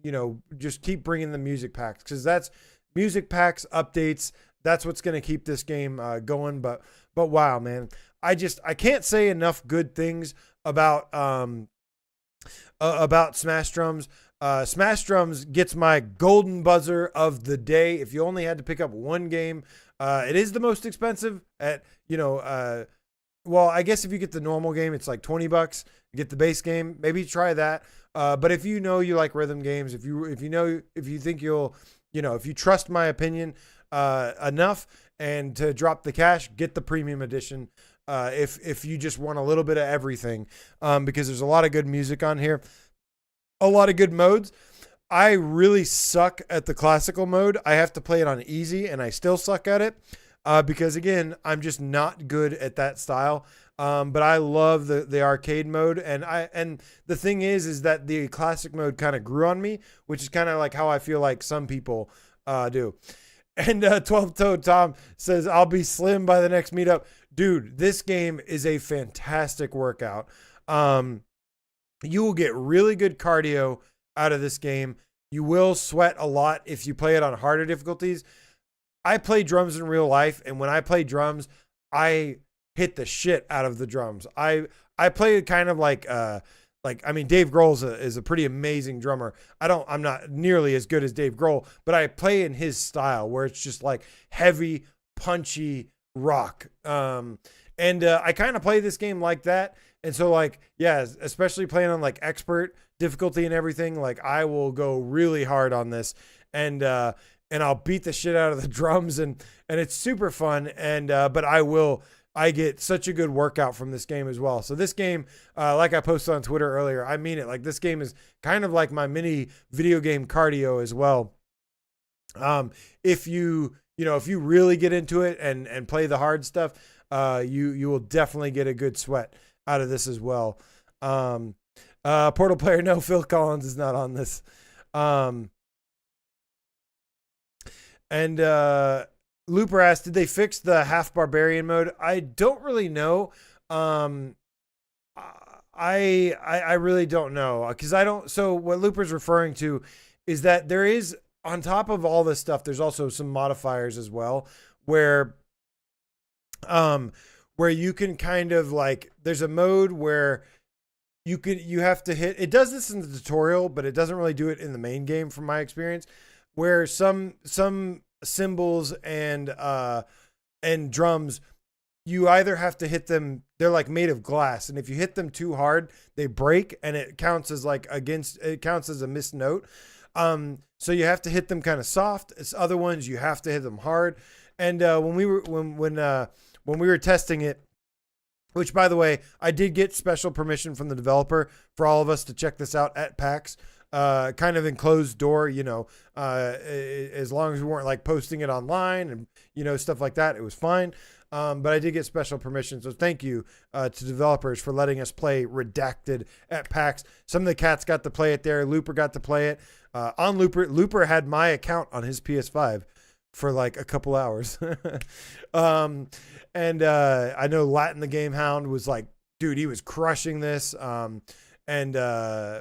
just keep bringing the music packs, because that's music packs updates. That's what's going to keep this game going. But wow, man, I can't say enough good things about Smash Drums. Smash Drums gets my golden buzzer of the day. If you only had to pick up one game, it is the most expensive at, well, I guess if you get the normal game, it's like $20. You get the base game, maybe try that. But if you like rhythm games, if you think you'll, if you trust my opinion enough and to drop the cash, get the premium edition. If you just want a little bit of everything, because there's a lot of good music on here, a lot of good modes. I really suck at the classical mode. I have to play it on easy, and I still suck at it because, again, I'm just not good at that style. But I love the arcade mode, and the thing is that the classic mode kind of grew on me, which is kind of like how I feel like some people do. And 12-Toed Tom says, I'll be slim by the next meetup. Dude, this game is a fantastic workout. You will get really good cardio out of this game. You will sweat a lot if you play it on harder difficulties. I play drums in real life, and when I play drums, I hit the shit out of the drums. I play kind of like I mean, Dave Grohl is a pretty amazing drummer. I'm not nearly as good as Dave Grohl, but I play in his style where it's just like heavy, punchy rock. And I kind of play this game like that. And so like, yeah, especially playing on like expert difficulty and everything, like I will go really hard on this, and I'll beat the shit out of the drums, and it's super fun. And but I get such a good workout from this game as well. So this game, like I posted on Twitter earlier, I mean it. Like this game is kind of like my mini video game cardio as well. If you really get into it and play the hard stuff, you will definitely get a good sweat out of this as well. Portal player, no, Phil Collins is not on this. Looper asked, did they fix the half barbarian mode? I don't really know. I really don't know, because I don't. So what Looper's referring to is that there is, on top of all this stuff, there's also some modifiers as well, where you can kind of like, there's a mode where you have to hit. It does this in the tutorial, but it doesn't really do it in the main game, from my experience, where some cymbals and drums, you either have to hit them, they're like made of glass, and if you hit them too hard, they break, and it counts as a missed note. So you have to hit them kind of soft. It's other ones you have to hit them hard. And when we were testing it, which, by the way, I did get special permission from the developer for all of us to check this out at PAX. Kind of enclosed door, as long as we weren't like posting it online and, stuff like that, it was fine. But I did get special permission. So thank you to developers for letting us play Redacted at PAX. Some of the cats got to play it there. Looper got to play it on Looper. Looper had my account on his PS5 for like a couple hours. And I know Latin the Game Hound was like, dude, he was crushing this. And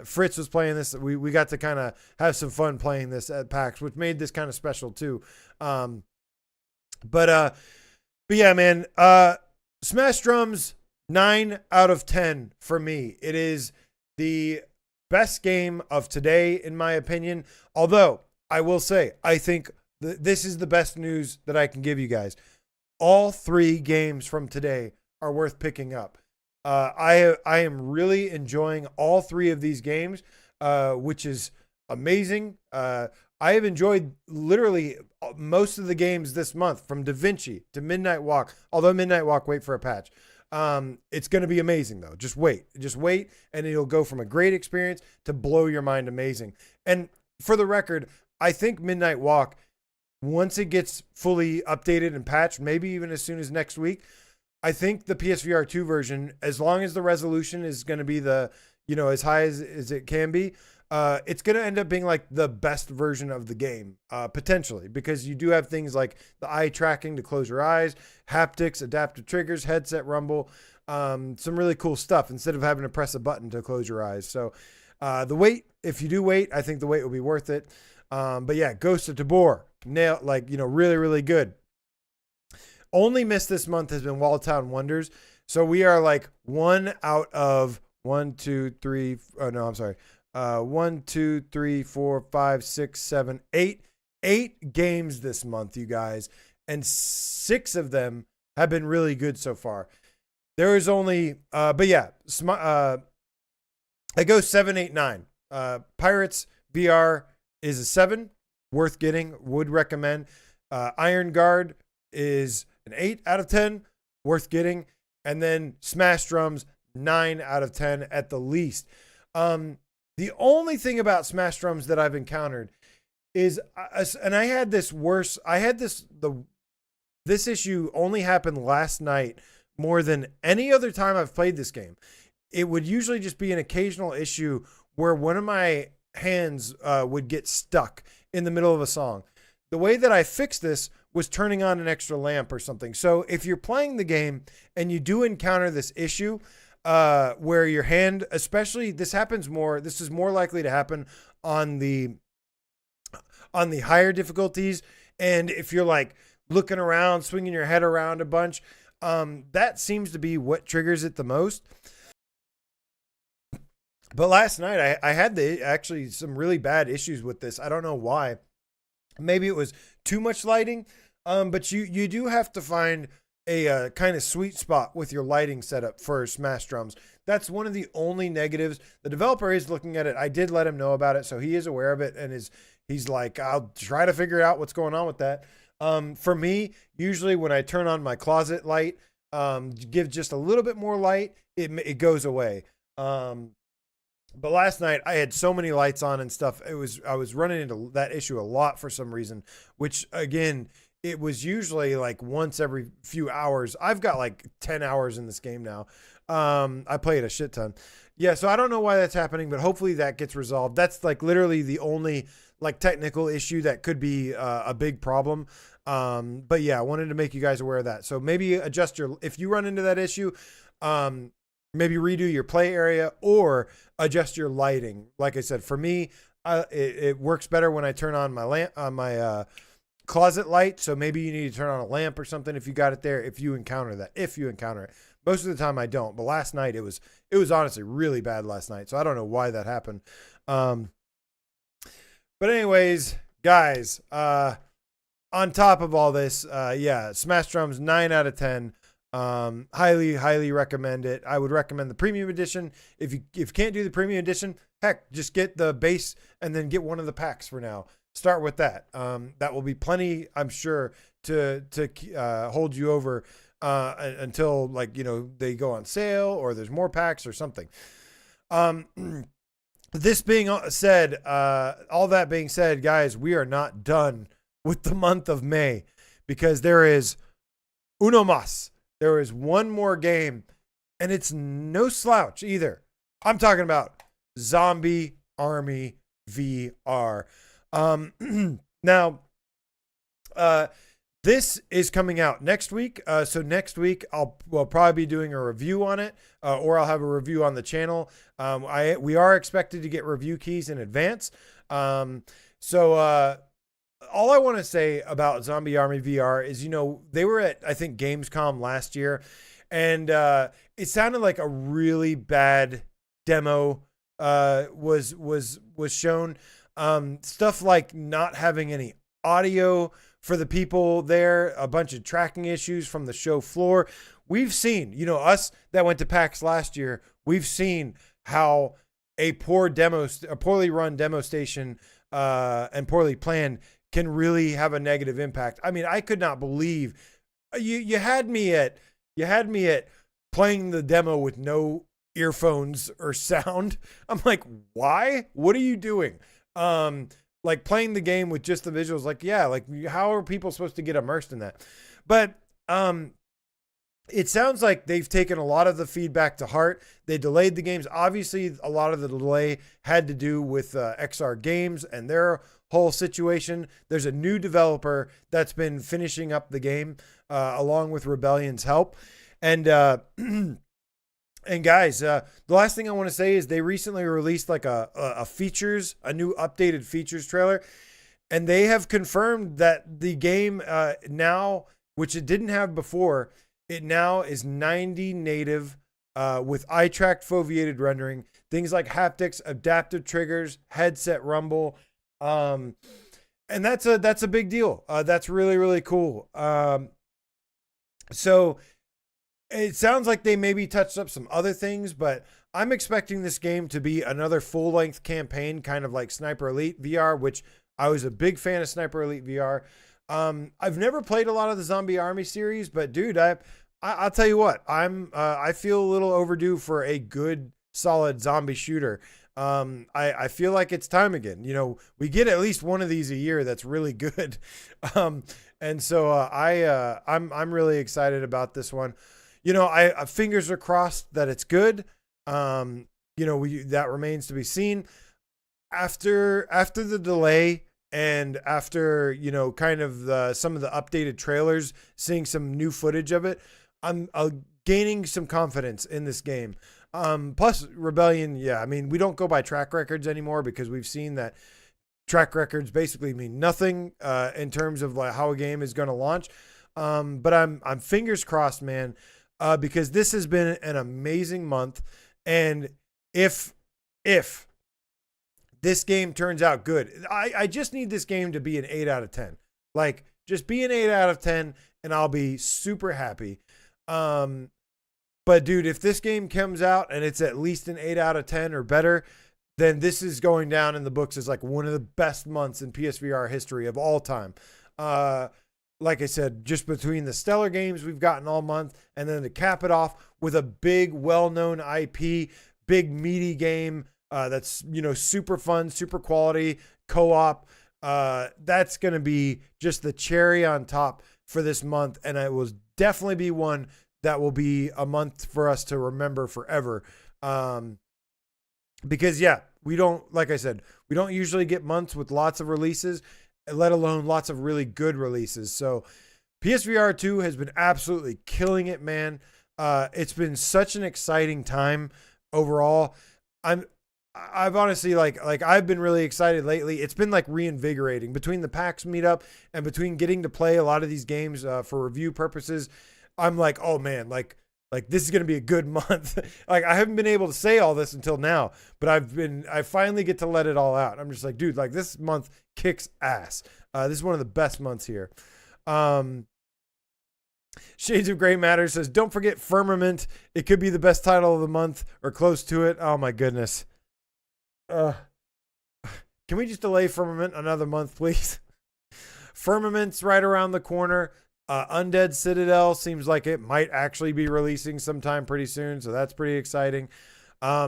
Fritz was playing this. We got to kind of have some fun playing this at PAX, which made this kind of special too. But yeah, man, Smash Drums, 9 out of 10 for me. It is the best game of today, in my opinion. Although I will say, I think this is the best news that I can give you guys. All 3 games from today are worth picking up. I am really enjoying all 3 of these games, which is amazing. I have enjoyed literally most of the games this month, from Da Vinci to Midnight Walk. Although Midnight Walk, wait for a patch. It's going to be amazing though. Just wait, and it'll go from a great experience to blow your mind amazing. And for the record, I think Midnight Walk, once it gets fully updated and patched, maybe even as soon as next week, I think the PSVR2 version, as long as the resolution is going to be as high as it can be, it's going to end up being like the best version of the game, potentially, because you do have things like the eye tracking to close your eyes, haptics, adaptive triggers, headset rumble, some really cool stuff instead of having to press a button to close your eyes. So the wait, if you do wait, I think the wait will be worth it. But yeah, Ghost of Tabor, really, really good. Only miss this month has been Walltown Wonders. So we are like 1 out of 1, 2, 3. Oh, no, I'm sorry. 1, 2, 3, 4, 5, 6, 7, 8. 8 games this month, you guys. And 6 of them have been really good so far. There is only, but yeah, I go 7, 8, 9. Pirates VR is a 7. Worth getting. Would recommend. Iron Guard is an 8 out of 10, worth getting. And then Smash Drums, 9 out of 10 at the least. The only thing about Smash Drums that I've encountered is, and I had this issue only happened last night more than any other time I've played this game. It would usually just be an occasional issue where one of my hands would get stuck in the middle of a song. The way that I fixed this was turning on an extra lamp or something. So if you're playing the game and you do encounter this issue where your hand, especially this is more likely to happen on the higher difficulties. And if you're like looking around, swinging your head around a bunch, that seems to be what triggers it the most. But last night I had actually some really bad issues with this. I don't know why. Maybe it was too much lighting. But you do have to find a kind of sweet spot with your lighting setup for Smash Drums. That's one of the only negatives. The developer is looking at it. I did let him know about it, so he is aware of it, and he's like, I'll try to figure out what's going on with that. For me, usually when I turn on my closet light, give just a little bit more light, it goes away. But last night I had so many lights on and stuff. I was running into that issue a lot for some reason, which again, it was usually like once every few hours. I've got like 10 hours in this game now. I played a shit ton. Yeah, so I don't know why that's happening, but hopefully that gets resolved. That's like literally the only like technical issue that could be a big problem. But yeah, I wanted to make you guys aware of that. So maybe if you run into that issue, maybe redo your play area or adjust your lighting. Like I said, for me, it works better when I turn on my lamp on my closet light. So maybe you need to turn on a lamp or something if you got it there. If you encounter it, most of the time I don't. But last night it was honestly really bad last night. So I don't know why that happened. But anyways, guys, on top of all this, yeah, Smash Drums 9 out of 10. Highly recommend it. I would recommend the premium edition. If you can't do the premium edition, heck, just get the base and then get one of the packs for now. Start with that. That will be plenty, I'm sure, to hold you over until like, they go on sale or there's more packs or something. This being said, all that being said, guys, we are not done with the month of May because there is uno más. There is one more game, and it's no slouch either. I'm talking about Zombie Army VR. Now, this is coming out next week. So next week we'll probably be doing a review on it, or I'll have a review on the channel. We are expected to get review keys in advance. So all I want to say about Zombie Army VR is, they were at, I think, Gamescom last year, and it sounded like a really bad demo was shown. Stuff like not having any audio for the people there, a bunch of tracking issues from the show floor. We've seen, us that went to PAX last year, we've seen how a poorly run demo station and poorly planned can really have a negative impact. I mean, I could not believe you had me at playing the demo with no earphones or sound. I'm like, why? What are you doing? Like playing the game with just the visuals. Like, yeah, like how are people supposed to get immersed in that? But it sounds like they've taken a lot of the feedback to heart. They delayed the games. Obviously, a lot of the delay had to do with XR Games and their whole situation. There's a new developer that's been finishing up the game along with Rebellion's help. And guys, the last thing I want to say is they recently released like a new updated features trailer, and they have confirmed that the game now, which it didn't have before, it now is 90 native with eye-tracked foveated rendering, things like haptics, adaptive triggers, headset rumble. And that's a big deal. That's really, really cool. So it sounds like they maybe touched up some other things, but I'm expecting this game to be another full-length campaign, kind of like Sniper Elite VR, which I was a big fan of Sniper Elite VR. I've never played a lot of the Zombie Army series, but dude, I'll tell you what, I feel a little overdue for a good, solid zombie shooter. I feel like it's time again. We get at least one of these a year that's really good. And so I'm really excited about this one. I fingers are crossed that it's good. That remains to be seen. After the delay and after, kind of some of the updated trailers, seeing some new footage of it, I'm gaining some confidence in this game. Plus Rebellion, yeah, I mean, we don't go by track records anymore because we've seen that track records basically mean nothing in terms of like how a game is going to launch. But I'm fingers crossed, man, because this has been an amazing month. And if this game turns out good, I just need this game to be an 8 out of 10. Like, just be an 8 out of 10, and I'll be super happy. But dude, if this game comes out and it's at least an 8 out of 10 or better, then this is going down in the books as like one of the best months in PSVR history of all time. Like I said, just between the stellar games we've gotten all month, and then to cap it off with a big, well-known IP, big meaty game that's, you know, super fun, super quality, co-op. That's going to be just the cherry on top for this month, and it will definitely be one that will be a month for us to remember forever. Because yeah, we don't, like I said, we don't usually get months with lots of releases, let alone lots of really good releases. So PSVR2 has been absolutely killing it, man. It's been such an exciting time overall. I've honestly like I've been really excited lately. It's been like reinvigorating between the PAX meetup and between getting to play a lot of these games for review purposes. I'm like, oh man, like this is going to be a good month. Like, I haven't been able to say all this until now, but I finally get to let it all out. I'm just like, dude, like this month kicks ass. This is one of the best months here. Shades of Gray Matter says, don't forget Firmament. It could be the best title of the month or close to it. Oh my goodness. Can we just delay Firmament another month, please? Firmament's right around the corner. Undead Citadel seems like it might actually be releasing sometime pretty soon, so that's pretty exciting. I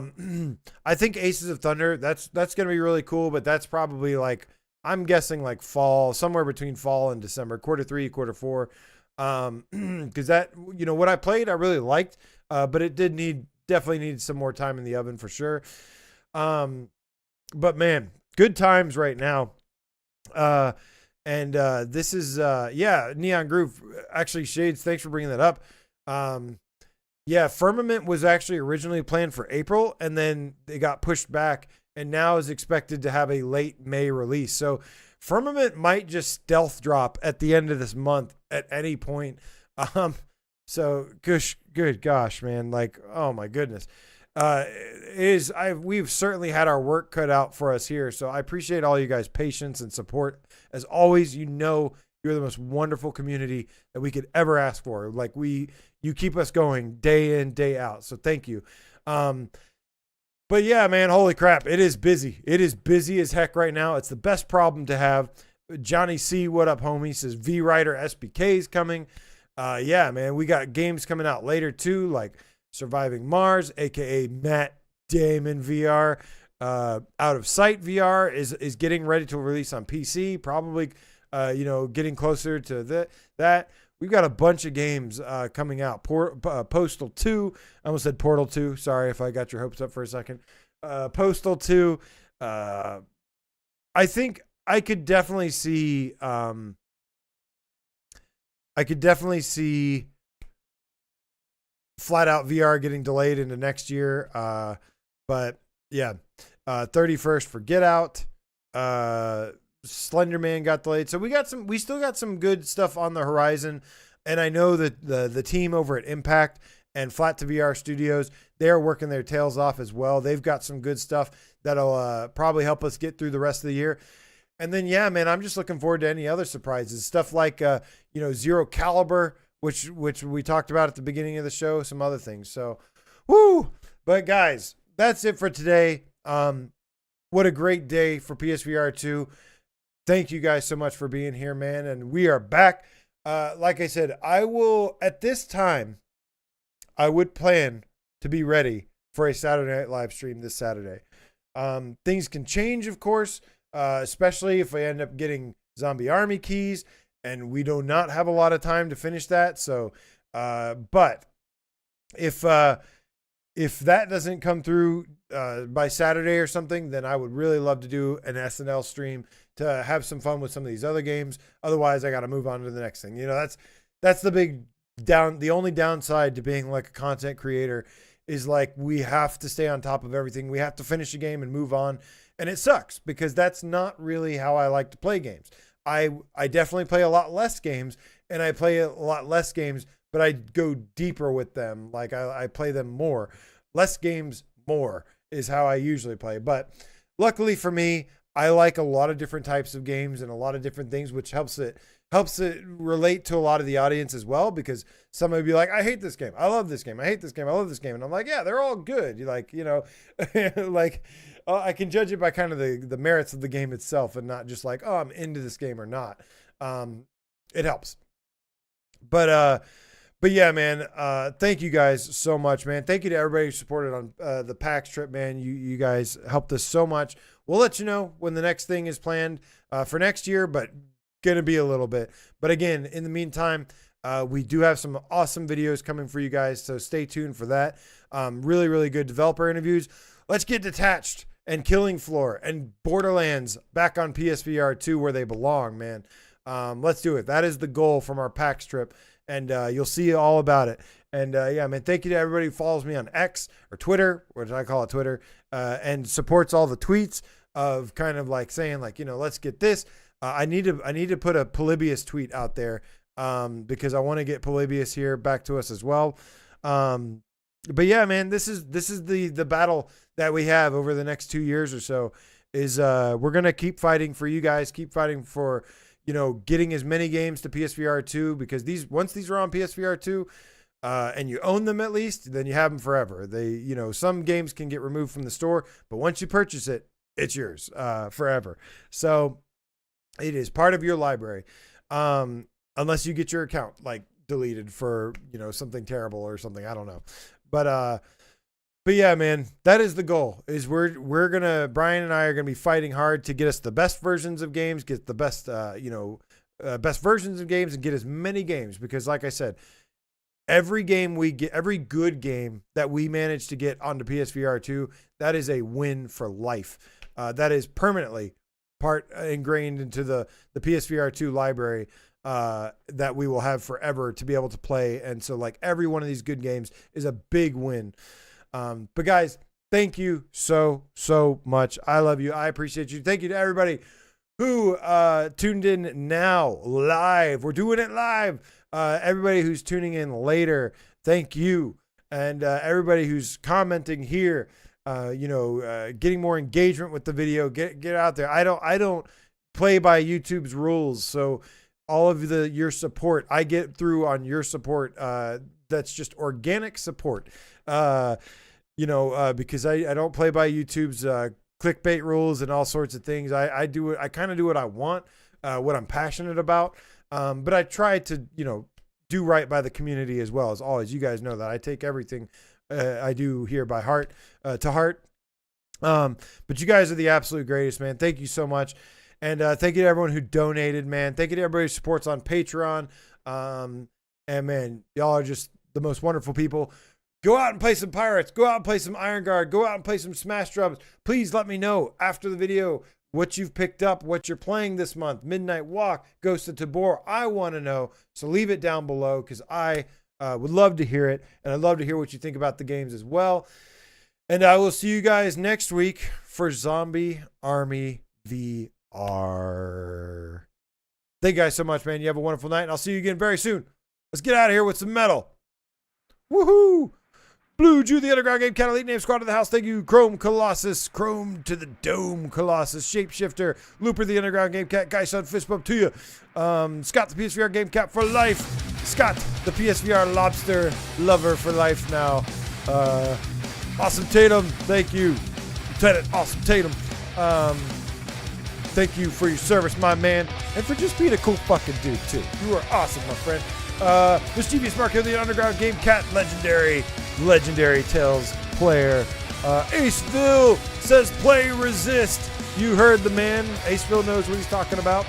think Aces of Thunder, that's going to be really cool, but that's probably like, I'm guessing like fall, somewhere between fall and December, Q3, Q4. Because that, you know, what I played, I really liked, but it definitely needed some more time in the oven for sure. But man, good times right now. And this is, Neon Groove. Actually, Shades, thanks for bringing that up. Yeah, Firmament was actually originally planned for April, and then they got pushed back, and now is expected to have a late May release. So Firmament might just stealth drop at the end of this month at any point. So good gosh, man. Like, oh my goodness. We've certainly had our work cut out for us here. So I appreciate all you guys' patience and support. As always, you know, you're the most wonderful community that we could ever ask for. Like you keep us going day in, day out. So thank you. But yeah, man, holy crap. It is busy. It is busy as heck right now. It's the best problem to have. Johnny C, what up, homie? Says V-Writer SBK is coming. Yeah, man, we got games coming out later too, like Surviving Mars, aka Matt Damon VR. Out of Sight VR is getting ready to release on PC. Probably, getting closer to that. We've got a bunch of games coming out. Postal 2. I almost said Portal 2. Sorry if I got your hopes up for a second. Postal 2. I think I could definitely see. Flat Out VR getting delayed into next year. But yeah, 31st for Get Out. Slender Man got delayed. So we still got some good stuff on the horizon. And I know that the team over at Impact and Flat to VR Studios, they're working their tails off as well. They've got some good stuff that'll probably help us get through the rest of the year. And then, yeah, man, I'm just looking forward to any other surprises. Stuff like, Zero Caliber, which we talked about at the beginning of the show, some other things. So, woo! But guys, that's it for today. What a great day for PSVR2. Thank you guys so much for being here, man. And we are back. Like I said, at this time, I would plan to be ready for a Saturday Night Live stream this Saturday. Things can change, of course, especially if I end up getting Zombie Army keys, and we do not have a lot of time to finish that. So, but if that doesn't come through by Saturday or something, then I would really love to do an SNL stream to have some fun with some of these other games. Otherwise, I got to move on to the next thing. That's the only downside to being like a content creator is like we have to stay on top of everything. We have to finish a game and move on. And it sucks because that's not really how I like to play games. I definitely play a lot less games, and I play a lot less games, but I go deeper with them. Like I play them more. Less games, more is how I usually play. But luckily for me, I like a lot of different types of games and a lot of different things, which helps it relate to a lot of the audience as well, because somebody would be like, I hate this game. I love this game. I hate this game. I love this game. And I'm like, yeah, they're all good. You like, like I can judge it by kind of the merits of the game itself and not just like, oh, I'm into this game or not. It helps. But yeah, man, thank you guys so much, man. Thank you to everybody who supported on the PAX trip, man. You guys helped us so much. We'll let you know when the next thing is planned for next year, but going to be a little bit. But again, in the meantime, we do have some awesome videos coming for you guys, so stay tuned for that. Really, really good developer interviews. Let's get Detached and Killing Floor and Borderlands back on PSVR2 where they belong, man. Let's do it. That is the goal from our PAX trip, and you'll see all about it. And yeah, man, thank you to everybody who follows me on X or Twitter, which I call it Twitter, and supports all the tweets of kind of like saying like, let's get this. I need to put a Polybius tweet out there because I want to get Polybius here back to us as well. But yeah, man, this is the battle that we have over the next 2 years or so is we're going to keep fighting for you guys, keep fighting for, getting as many games to PSVR2, because once these are on PSVR2 and you own them at least, then you have them forever. They, some games can get removed from the store, but once you purchase it, it's yours forever. So it is part of your library, unless you get your account like deleted for something terrible or something. I don't know, but yeah, man, that is the goal. Is Brian and I are gonna be fighting hard to get us the best versions of games, get the best best versions of games, and get as many games. Because like I said, every good game that we manage to get onto PSVR2, that is a win for life. That is permanently ingrained into the PSVR2 library that we will have forever to be able to play. And so like every one of these good games is a big win. But guys, thank you so much. I love you. I appreciate you. Thank you to everybody who tuned in now live. We're doing it live. Everybody who's tuning in later, thank you. And everybody who's commenting here, getting more engagement with the video, get out there. I don't play by YouTube's rules. So all of your support, I get through on your support. That's just organic support. Because I don't play by YouTube's clickbait rules and all sorts of things. I kind of do what I want, what I'm passionate about. But I try to, do right by the community as well. As always, you guys know that I take everything I do here by heart, to heart. But you guys are the absolute greatest, man. Thank you so much. And thank you to everyone who donated, man. Thank you to everybody who supports on Patreon. And man, y'all are just the most wonderful people. Go out and play some Pirates. Go out and play some Iron Guard. Go out and play some Smash Drums. Please let me know after the video what you've picked up, what you're playing this month. Midnight Walk, Ghost of Tabor. I want to know. So leave it down below because I would love to hear it. And I'd love to hear what you think about the games as well. And I will see you guys next week for Zombie Army VR. Thank you guys so much, man. You have a wonderful night. And I'll see you again very soon. Let's get out of here with some metal. Woohoo! Blue Jew, the Underground Game Cat, Elite Name Squad of the House. Thank you, Chrome Colossus, Chrome to the Dome Colossus, Shapeshifter, Looper, the Underground Game Cat, Guy Son, Fist Bump to you. Scott, the PSVR Game Cat for life. Scott, the PSVR Lobster Lover for life now. Awesome Tatum, thank you. Lieutenant Awesome Tatum. Thank you for your service, my man, and for just being a cool fucking dude, too. You are awesome, my friend. Mischievous Mark, the Underground Game Cat, Legendary Tales player. Aceville says play resist. You heard the man. Aceville knows what he's talking about.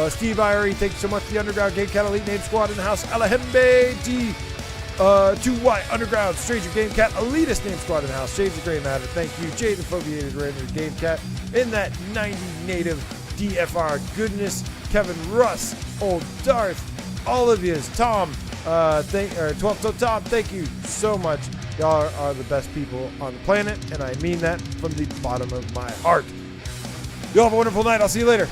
Steve Irie, thank you so much. The Underground Game Cat Elite Name Squad in the house. Alahembe D. 2Y Underground Stranger Game Cat Elitist Name Squad in the house. Shades of Grey Matter, thank you. Jade the Fobiated Random Game Cat in that 90 native DFR goodness. Kevin Russ, Old Darth, all of yous. Tom, 12 so Tom, thank you so much. Y'all are the best people on the planet, and I mean that from the bottom of my heart. Y'all have a wonderful night. I'll see you later.